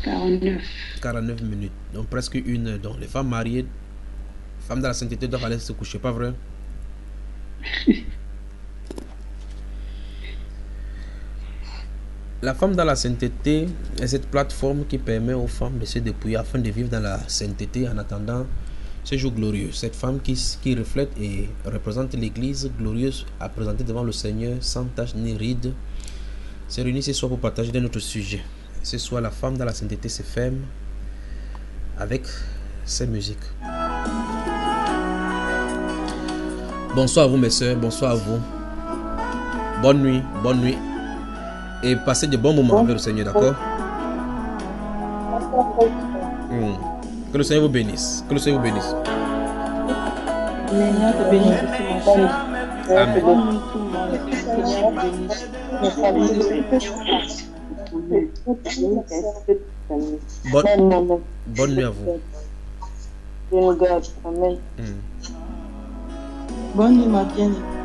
49 minutes. Donc presque une heure. Donc les femmes mariées, femmes dans la sainteté doivent aller se coucher, pas vrai? La femme dans la sainteté est cette plateforme qui permet aux femmes de se dépouiller afin de vivre dans la sainteté en attendant ce jour glorieux. Cette femme qui reflète et représente l'église glorieuse à présenter devant le Seigneur sans tache ni ride se réunit ce soir pour partager de notre sujet. Ce soir, la femme dans la sainteté se ferme avec ses musiques. Bonsoir à vous mes soeurs, bonsoir à vous. Bonne nuit et passez de bons moments avec le Seigneur, d'accord? Que le Seigneur vous bénisse. Que le Seigneur vous bénisse. Amen. Bonne nuit à vous. Bonne nuit, ma bien-aimée.